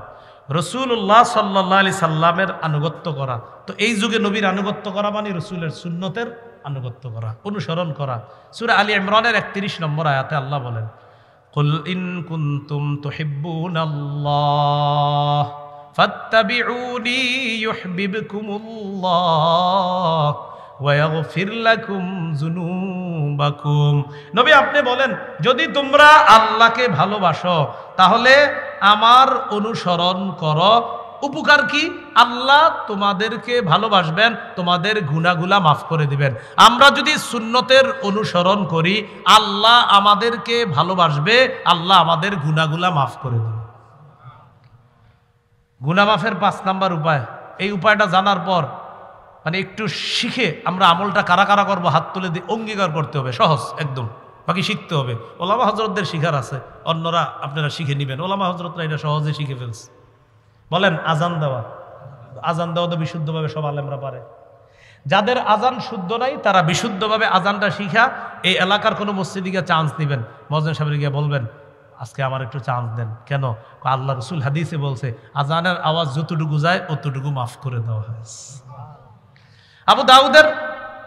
রাসূলুল্লাহ সাল্লাল্লাহু আলাইহি সাল্লামের আনুগত্য করা। তো এই যুগে নবীর আনুগত্য করা মানে রাসূলের সুন্নতের আনুগত্য করা, অনুসরণ করা। সূরা আলী ইমরানের 31 নম্বর আয়াতে আল্লাহ বলেন, কুল ইন কুনতুম তুহিব্বুনাল্লাহ ফাত্তাবিউনি ইউহিব্বুকুমুল্লাহ ওয়া ইয়াগফির লাকুম যুনুবাকুম। নবী আপনি বলেন, যদি তোমরা আল্লাহকে ভালোবাসো তাহলে আমার অনুসরণ করো। উপকার কি? আল্লাহ তোমাদেরকে ভালোবাসবেন, তোমাদের গুনাহগুলা মাফ করে দিবেন। আমরা যদি সুন্নতের অনুসরণ করি আল্লাহ আমাদেরকে ভালোবাসবে, আল্লাহ আমাদের গুনাহগুলা মাফ করে দেবে। গুনাহ মাফের 5 নাম্বার উপায়। এই উপায়টা জানার পর মানে একটু শিখে আমরা আমলটা কারা কারা করবো হাত তুলে দিয়ে অঙ্গীকার করতে হবে, সহজ একদম, বাকি শিখতে হবে। ওলামা হজরতদের শিখার আছে, অন্যরা আপনারা শিখে নেবেন। ওলামা হজরতরা এটা সহজে শিখে ফেলছে। বলেন আজান দেওয়া। আজান দেওয়া তো বিশুদ্ধভাবে সব আলেমরা পারে। যাদের আজান শুদ্ধ নাই তারা বিশুদ্ধভাবে আজানটা শিখা এই এলাকার কোনো মসজিদে গিয়ে চান্স দিবেন, মুয়াজ্জিন সাহেবের গিয়ে বলবেন আজকে আমার একটু চান্স দেন। কেন? আল্লাহ রাসূল হাদিসে বলছে আজানের আওয়াজ যতটুকু যায় অতটুকু মাফ করে দেওয়া হয়। আবু দাউদের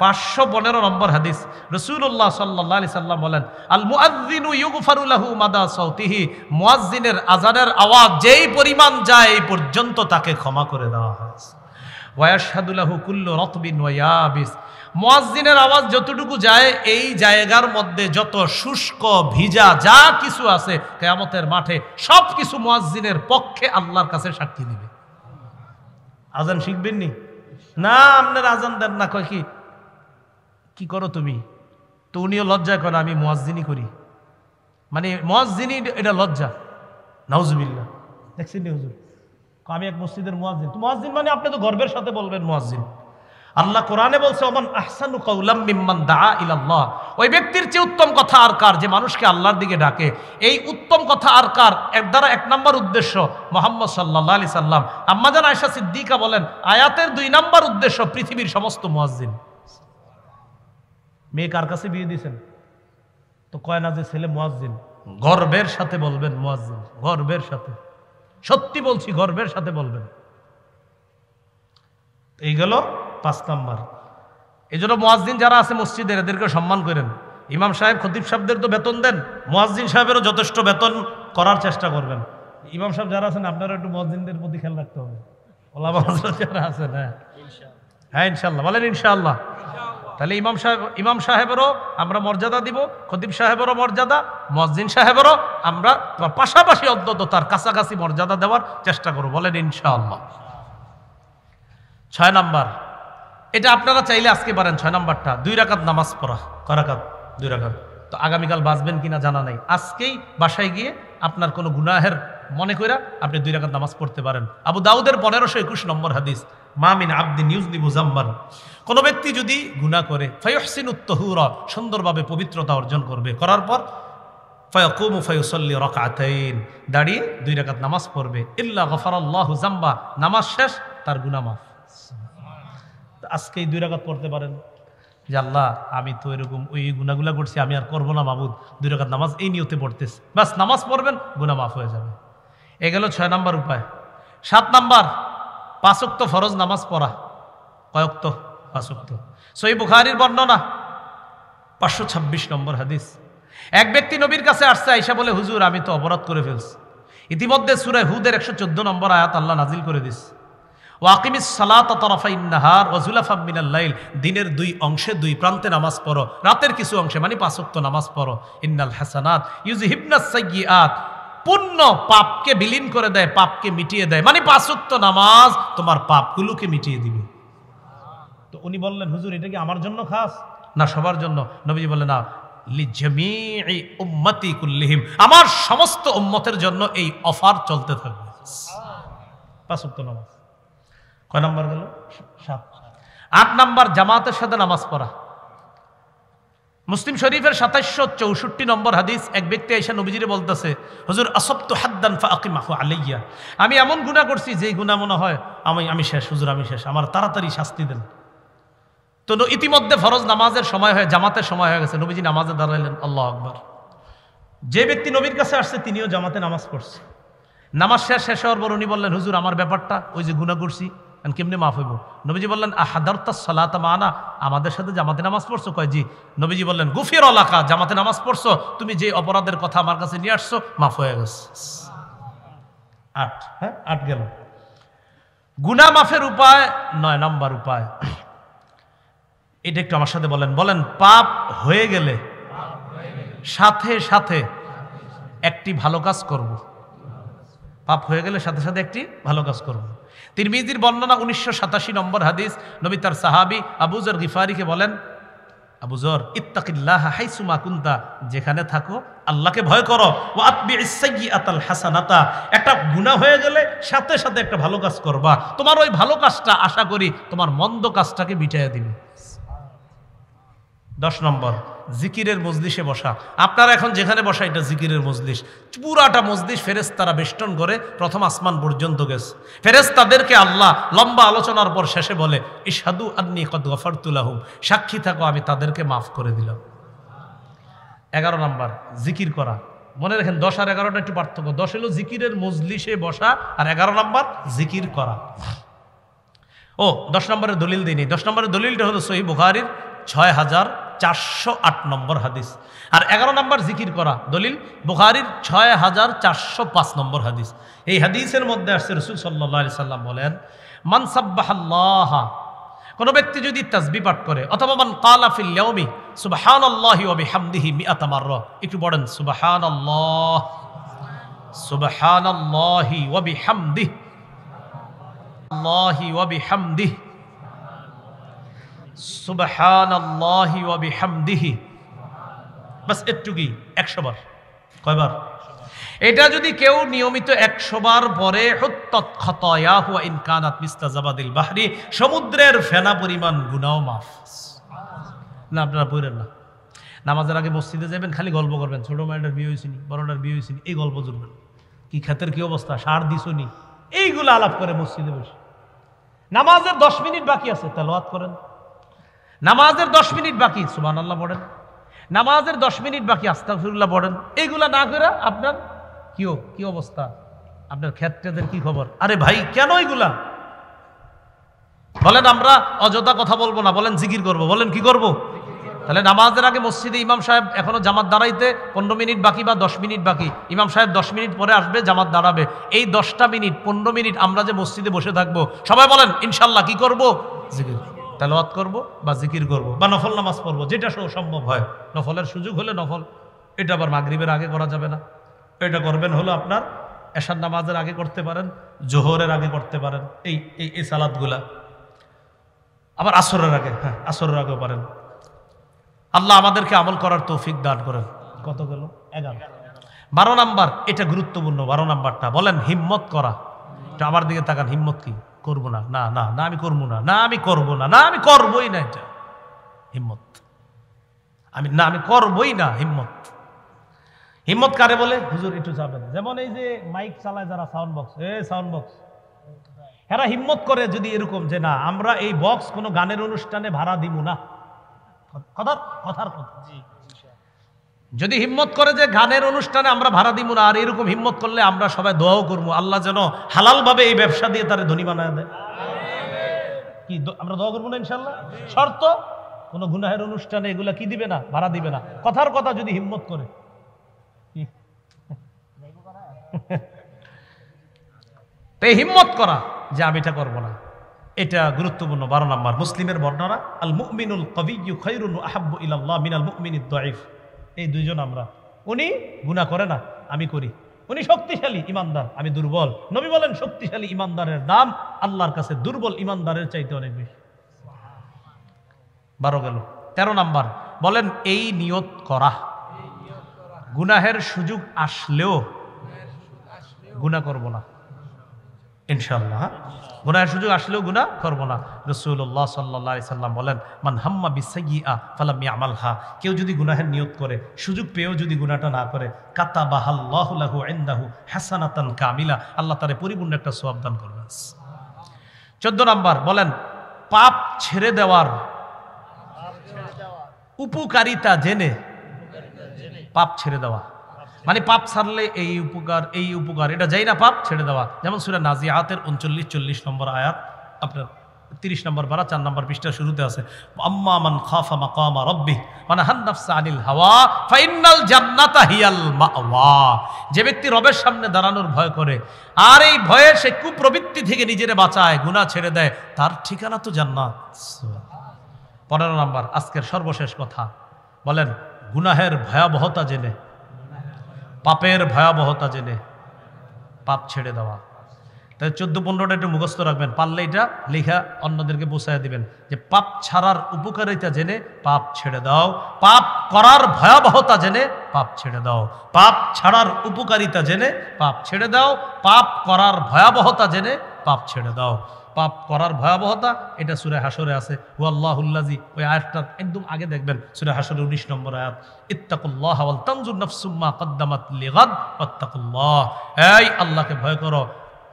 515 নম্বর হাদিস, রাসূলুল্লাহ সাল্লাল্লাহু আলাইহি সাল্লাম বলেন, আল মুআজ্জিনু ইউগফারু লাহু মাদা সাউতিহি, মুয়াজ্জিনের আজানের আওয়াজ যেই পরিমাণ যায় এই পর্যন্ত তাকে ক্ষমা করে দেওয়া হয়। ওয়া ইয়াশহাদু লাহু কুল্লু রাতবিন ওয়া ইয়াবিস, মুয়াজ্জিনের আওয়াজ যতটুকু যায় এই জায়গার মধ্যে যত শুষ্ক ভিজা যা কিছু আছে কিয়ামতের মাঠে সব কিছু মুয়াজ্জিনের পক্ষে আল্লাহর কাছে সাক্ষী দিবে। আজান শিখবেন নি? না আপনার আজান দেন না, কয় কি করো তুমি? তো উনিও লজ্জা করে আমি মুয়াজ্জিনি করি, মানে মুয়াজ্জিনি এটা লজ্জা। নাউজুবিল্লাহ। দেখছেন নি হুজুর? আমি এক মসজিদের মুয়াজ্জিন। তো মুয়াজ্জিন মানে আপনি তো গর্বের সাথে বলবেন মুয়াজ্জিন। আল্লাহ কোরআনে বলছে ওমান আহসানু কাওলাম মিম্মান দাআ ইলাল্লাহ, ওই ব্যক্তির চেয়ে উত্তম কথা আর কার যে মানুষকে আল্লাহর দিকে ডাকে। এই উত্তম কথা আর কার এর দ্বারা এক নম্বর উদ্দেশ্য মুহাম্মদ সাল্লাল্লাহু আলাইহি সাল্লাম। আম্মা জান আয়েশা সিদ্দিকা বলেন আয়াতের 2 নম্বর উদ্দেশ্য পৃথিবীর সমস্ত মুয়াজ্জিন। মেয়ে কার কাছে বিয়ে দিয়েছেন? তো কয় না যে ছেলে মুয়াজ্জিন। গর্বের সাথে বলবেন মুয়াজ্জিন, গর্বের সাথে, সত্যি বলছি গর্বের সাথে বলবেন। এই গেল 5 নম্বর। এই জন্য মুয়াজ্জিন যারা আছে মসজিদের এদেরকে সম্মান করেন। ইমাম সাহেব খতিব সাহেবদের তো বেতন দেন, মুয়াজ্জিন সাহেবেরও যথেষ্ট বেতন করার চেষ্টা করবেন। ইমাম সাহেব যারা আছেন আপনারা একটু মুয়াজ্জিনদের প্রতি খেয়াল রাখতে হবে। ওলামা হযরত যারা আছেন, হ্যাঁ ইনশাআল্লাহ বলেন ইনশাআল্লাহ। তাহলে ইমাম সাহেবেরও আমরা মর্যাদা দিব, খতিব সাহেবেরও মর্যাদা, মুয়াজ্জিন সাহেবেরও আমরা পাশাপাশি অন্তত তার কাছাকাছি মর্যাদা দেওয়ার চেষ্টা করব, বলেন ইনশাআল্লাহ। 6 নাম্বার, এটা আপনারা চাইলে আজকে পারেন। 6 নাম্বারটা 2 রাকাত নামাজ পড়া। কয় রাকাত? 2 রাকাত। তো আগামীকাল বাঁচবেন কিনা জানা নাই, আজকেই বাসায় গিয়ে আপনার কোনো গুনাহের মনে কইরা আপনি 2 রাকাত নামাজ পড়তে পারেন। আবু দাউদের 1521 নম্বর হাদিস, মা মিন আবদিন ইউযনিবু যামবান, কোন ব্যক্তি যদি গুনাহ করে ফায়ুহসিনুত তাহুরা, সুন্দরভাবে পবিত্রতা অর্জন করবে, করার পর ফায়াকুমু ফায়ুসাল্লি রাকাতাইন, দাঁড়িয়ে 2 রাকাত নামাজ পড়বে, ইল্লা গফারাল্লাহু যামবা, নামাজ শেষ তার গুনাহ মাফ। আজকেই 2 রাকাত পড়তে পারেন যে আল্লাহ আমি তো এরকম ওই গুনাহগুলা করছি, আমি আর করবো না মাবুদ, 2 রাকাত নামাজ এই নিয়তে পড়তেছি, বাস নামাজ পড়বেন, গুনাহ মাফ হয়ে যাবে। এ গেল 6 নাম্বার উপায়। 7 নাম্বার 5 ওয়াক্ত ফরজ নামাজ পড়া। কয় ওয়াক্ত? 5 ওয়াক্ত। সহিহ বুখারীর বর্ণনা 526 নম্বর হাদিস। এক ব্যক্তি নবীর কাছে আসছে, আয়েশা বলে হুজুর আমি তো অপরাধ করে ফেলছি। ইতিমধ্যে সূরা হুদের 114 নম্বর আয়াত আল্লাহ নাজিল করে দিস, ওয়াকিমিস সালাতা তারাফাইন নাহার ওয়া যুলাফাম মিনাল লাইল, দিনের 2 অংশে 2 প্রান্তে নামাজ পড়ো, রাতের কিছু অংশে মানে 5 ওয়াক্ত নামাজ পড়ো। ইন্নাল হাসানাত ইউযহিবনাস সাইয়্যাত, পুণ্য পাপকে বিলীন করে দেয়, পাপকে মিটিয়ে দেয়, মানে 5 ওয়াক্ত নামাজ তোমার পাপগুলোকে মিটিয়ে দিবে। তো উনি বললেন হুজুর এটা কি আমার জন্য খাস না সবার জন্য? নবীজি বললেন না, লিজামিই উম্মতি কুল্লিহিম, আমার সমস্ত উম্মতের জন্য এই অফার চলতে থাকবে। 5 ওয়াক্ত নামাজ। কয় নাম্বার গেল? 7। 8 নাম্বার জামাতের সাথে নামাজ পড়া। মুসলিম শরীফের 2764 নম্বর হাদিস, এক ব্যক্তি আয়েশা নবীজিরে বলতেছে হুজুর আসবতু হাদ্দান ফাআকিমাহু আলাইয়া, আমি এমন গুনাহ করছি যেই গুনাহ মনে হয় আমি শেষ হুজুর, আমি শেষ, আমার তাড়াতাড়ি শাস্তি দেন। তো ইতিমধ্যে ফরজ নামাজের সময় হয়ে, জামাতের সময় হয়ে গেছে, নবীজি নামাজে দাঁড়াইলেন, আল্লাহু আকবার। যে ব্যক্তি নবীর কাছে আসছে তিনিও জামাতে নামাজ পড়ছে। নামাজ শেষ হওয়ার পর উনি বললেন হুজুর আমার ব্যাপারটা, ওই যে গুনাহ করছি কেমনে মাফ হইব? নবীজি বললেন আহাদারতাস সালাতা মানা, আমাদের সাথে জামাতে নামাজ পড়ছো? কয় জি। নবীজি বললেন গুফির লাকা, জামাতে নামাজ পড়ছো, তুমি যে অপরাধের কথা আমার কাছে নিয়ে আসছো মাফ হয়ে গেছে। 8, হ্যাঁ 8 গেল। গুনাহ মাফের উপায় 9 নাম্বার উপায়, এটা একটু আমার সাথে বলেন। পাপ হয়ে গেলে সাথে সাথে একটি ভালো কাজ করব। পাপ হয়ে গেলে সাথে সাথে একটি ভালো কাজ করব। তিরমিজির বর্ণনা 1987 নম্বর হাদিস, নবী তার সাহাবী আবু যর গিফারিকে বলেন, আবু যর ইত্তাকিল্লাহ হাইসুমা কুনতা, যেখানে থাকো আল্লাহকে ভয় করো, ওয়া আতবিইস সাইয়্যাতাল হাসানাতা, একটা গুনাহ হয়ে গেলে সাথে সাথে একটা ভালো কাজ করবা, তোমার ওই ভালো কাজটা আশা করি তোমার মন্দ কাজটাকে মিটাইয়া দিবে। 10 নম্বর জিকিরের মজলিসে বসা। আপনারা এখন যেখানে বসা এটা জিকিরের মজলিস, পুরাটা মজলিস ফেরেশতারা বেষ্টন করে প্রথম আসমান পর্যন্ত গেছে। ফেরেশতাদেরকে আল্লাহ লম্বা আলোচনার পর শেষে বলে ইশহাদু আন্নী কদ গফারতু লাহুম, সাক্ষী থাকো আমি তাদেরকে মাফ করে দিলাম। 11 নম্বর জিকির করা। মনে রাখেন 10 আর 11টা একটু পার্থক্য। 10 হলো জিকিরের মজলিসে বসা, আর 11 নম্বর জিকির করা। 10 নম্বরের দলিল দিইনি। 10 নম্বরের দলিলটা হলো সহিহ বুখারীর 6408 নম্বর হাদিস। আর 11 নম্বর জিকির করা দলিল বুখারীর 6405 নম্বর হাদিস। এই হাদিসের মধ্যে আসছে রাসূল সাল্লাল্লাহু আলাইহি সাল্লাম বলেন, মান সাব্বাহাল্লাহ, কোন ব্যক্তি যদি তাসবিহ পাঠ করে, অথবা মান ক্বালা ফিল ইয়াউমি সুবহানাল্লাহি ওয়া বিহামদিহি মিআতা মাররা, একটু পড়েন সুবহানাল্লাহ, সুবহানাল্লাহি ওয়া বিহামদিহি, আল্লাহি ওয়া বিহামদিহি, সুবহানাল্লাহি ওয়া বিহামদিহি, বাস এটুকুই 100 বার। কয়বার? এটা যদি কেউ নিয়মিত 100 বার পরে হুত্তাত খাতায়াহু ওয়া ইন কানাত মিসলা জাবাদিল বাহরি, সমুদ্রের ফেনা পরিমাণ গুনাহ মাফ। না আপনারা পড়েন না, নামাজের আগে মসজিদে যাবেন, খালি গল্প করবেন, ছোট মায়ের বিয়ে হয়েছিনি, বড়টার বিয়ে হয়েছিনি, এই গল্প জুড়বেন, কি ক্ষেতের কি অবস্থা, সার দিছনি, এইগুলো আলাপ করে মসজিদে বসে। নামাজের 10 মিনিট বাকি আছে, তেলাওয়াত করেন। নামাজের 10 মিনিট বাকি, সুবহানাল্লাহ পড়েন। নামাজের 10 মিনিট বাকি, আস্তাগফিরুল্লাহ পড়েন। এইগুলা না করে আপনার কি অবস্থা, আপনার ক্ষেত্রেদের কি খবর? আরে ভাই কেন এইগুলা বলেন? আমরা অযথা কথা বলবো না, বলেন জিকির করব, বলেন কি করব? তাহলে নামাজের আগে মসজিদে ইমাম সাহেব এখনো জামাত দাঁড়াইতে 15 মিনিট বাকি বা 10 মিনিট বাকি, ইমাম সাহেব 10 মিনিট পরে আসবে, জামাত দাঁড়াবে। এই 10টা মিনিট 15 মিনিট আমরা যে মসজিদে বসে থাকবো, সবাই বলেন ইনশাল্লাহ কি করব? জিকির, তেলাওয়াত করব বা জিকির করব বা নফল নামাজ পড়বো, যেটা সম্ভব হয়। নফলের সুযোগ হলে নফল, এটা আবার মাগরিবের আগে করা যাবে না। এটা করবেন হলো আপনার এশার নামাজের আগে করতে পারেন, জোহরের আগে করতে পারেন, এই সালাদগুলা। আবার আসরের আগে, হ্যাঁ আসরের আগেও পারেন। আল্লাহ আমাদেরকে আমল করার তৌফিক দান করেন। কত গেল? 11। 12 নাম্বার, এটা গুরুত্বপূর্ণ। 12 নাম্বারটা বলেন হিম্মত করা। এটা আমার দিকে তাকান, হিম্মত কি? করবো না, না না না আমি করবো না, না আমি করবো না, না আমি করবোই না, এটা হিম্মত। আমি করবোই না, হিম্মত। হিম্মত কারে বলে? হুজুর একটু যাবেন, যেমন এই যে মাইক চালায় যারা, সাউন্ড বক্স, সাউন্ড বক্স, এরা হিম্মত করে যদি এরকম যে না আমরা এই বক্স কোনো গানের অনুষ্ঠানে ভাড়া দিব না, কথার কথা। যদি হিম্মত করে যে গানের অনুষ্ঠানে আমরা ভাড়া দিব না, আর এরকম হিম্মত করলে আমরা সবাই দোয়াও করবো আল্লাহ যেন হালাল ভাবে এই ব্যবসা দিয়ে তারে ধনী বানায় দেয়। কি আমরা দোয়া করবো না ইনশাল্লাহ? শর্ত কোন গুনাহের অনুষ্ঠানে এগুলা কি দিবে না, ভাড়া দিবে না। কথার কথা যদি হিম্মত করে, তাই হিম্মত করা যে আমি এটা করবো না, এটা গুরুত্বপূর্ণ। 12 নাম্বার, মুসলিমের বর্ণনা আল মুমিনুল কবিয়্যু খায়রুন ওয়া আহাব্বু ইলাল্লাহ মিনাল মুমিনিদ দাঈফ। এই দুইজন আমরা, উনি গুনাহ করে না, আমি করি। উনি শক্তিশালী ইমানদার, আমি দুর্বল। নবী বলেন শক্তিশালী ইমানদারের দাম আল্লাহর কাছে দুর্বল ইমানদারের চাইতে অনেক বেশি। 12 গেল। 13 নাম্বার বলেন এই নিয়ত করা, গুনাহের সুযোগ আসলেও গুনাহ করব না ইনশাআল্লাহ। গুনাহের সুযোগ আসলেও গুনাহ করব না। রাসূলুল্লাহ সাল্লাল্লাহু আলাইহি সাল্লাম বলেন মান হাম্মা বিসাইয়্যা ফালাম ইয়ামালহা, কেউ যদি গুনাহের নিয়ত করে, সুযোগ পেয়েও যদি গুনাহটা না করে, কাতাবাহাল্লাহু লাহু ইনদাহু হাসানাতান কামিলা, আল্লাহ তারে পরিপূর্ণ একটা সওয়াব দান করবেন। 14 নাম্বার বলেন পাপ ছেড়ে দেওয়ার উপকারিতা জেনে পাপ ছেড়ে দেওয়া, মানে পাপ ছাড়লে এই উপকার এটা যাই না, পাপ ছেড়ে দেওয়া। যেমন সূরা নাজিআতের 39-40 নম্বর আয়াত, আপনার 30 নম্বর পারা 4 নম্বর পৃষ্ঠা শুরুতে আছে, আম্মা মান খাফা মাকামা রাব্বিহ ওয়া নাহান নাফসা আনিল হাওয়া ফাইন্নাল জান্নাতা হিয়াল মাওয়া। যে ব্যক্তি রবের সামনে দাঁড়ানোর ভয় করে আর এই ভয়ে সে কুপ্রবৃত্তি থেকে নিজেরে বাঁচায়, গুনাহ ছেড়ে দেয়, তার ঠিকানা তো জান্নাত। 15 নম্বর আজকের সর্বশেষ কথা, বলেন গুনাহের ভয়াবহতা জেনে, পাপের ভয়াবহতা জেনে পাপ ছেড়ে দেওয়া। তাই 14-15টা একটু মুখস্থ রাখবেন, পারলে এটা লেখা অন্যদেরকে পৌঁছায় দিবেন যে পাপ ছাড়ার উপকারিতা জেনে পাপ ছেড়ে দাও, পাপ করার ভয়াবহতা জেনে পাপ ছেড়ে দাও, পাপ ছাড়ার উপকারিতা জেনে পাপ ছেড়ে দাও, পাপ করার ভয়াবহতা জেনে পাপ ছেড়ে দাও। পাপ করার ভয়াবহতা এটা সূরা হাসরে আছে, ওয়াল্লাহুল্লাযী, ওই আয়াতটার একদম আগে দেখবেন সূরা হাসরের 19 নম্বর আয়াত, ইত্তাকুল্লাহ ওয়াল তানজুর নাফসুম মা কদ্দামাত লিগাদ ওয়াত্তাকুল্লাহ। এই আল্লাহকে ভয় করো,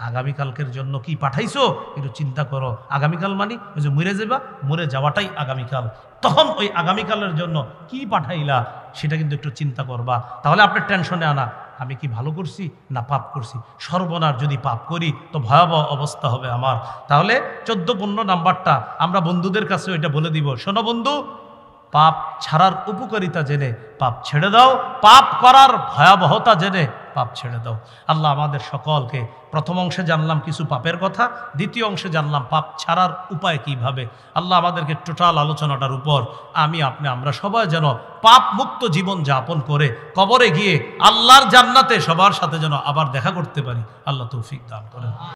আগামীকালকের জন্য কি পাঠাইছো একটু চিন্তা করো। আগামীকাল মানে ওই যে মরে যাবা, মরে যাওয়াটাই আগামীকাল, তখন ওই আগামীকালের জন্য কি পাঠাইলা সেটা কিন্তু একটু চিন্তা করবা। তাহলে আপনার টেনশনে আনা আমি কি ভালো করছি না পাপ করছি, সর্বনাশ যদি পাপ করি তো ভয়াবহ অবস্থা হবে আমার। তাহলে 14-15 নাম্বারটা আমরা বন্ধুদের কাছে ওইটা বলে দিব, শোনো বন্ধু, পাপ ছাড়ার উপকারিতা জেনে পাপ ছেড়ে দাও, পাপ করার ভয়াবহতা জেনে পাপ ছেড়ে দাও। আল্লাহ আমাদের সকলকে, প্রথম অংশে জানলাম কিছু পাপের কথা, দ্বিতীয় অংশে জানলাম পাপ ছাড়ার উপায় কিভাবে। আল্লাহ আমাদেরকে টোটাল আলোচনাটার উপর আমরা সবাই যেন পাপ মুক্ত জীবন যাপন করে কবরে গিয়ে আল্লাহর জান্নাতে সবার সাথে যেন আবার দেখা করতে পারি। আল্লাহ তৌফিক দান করেন।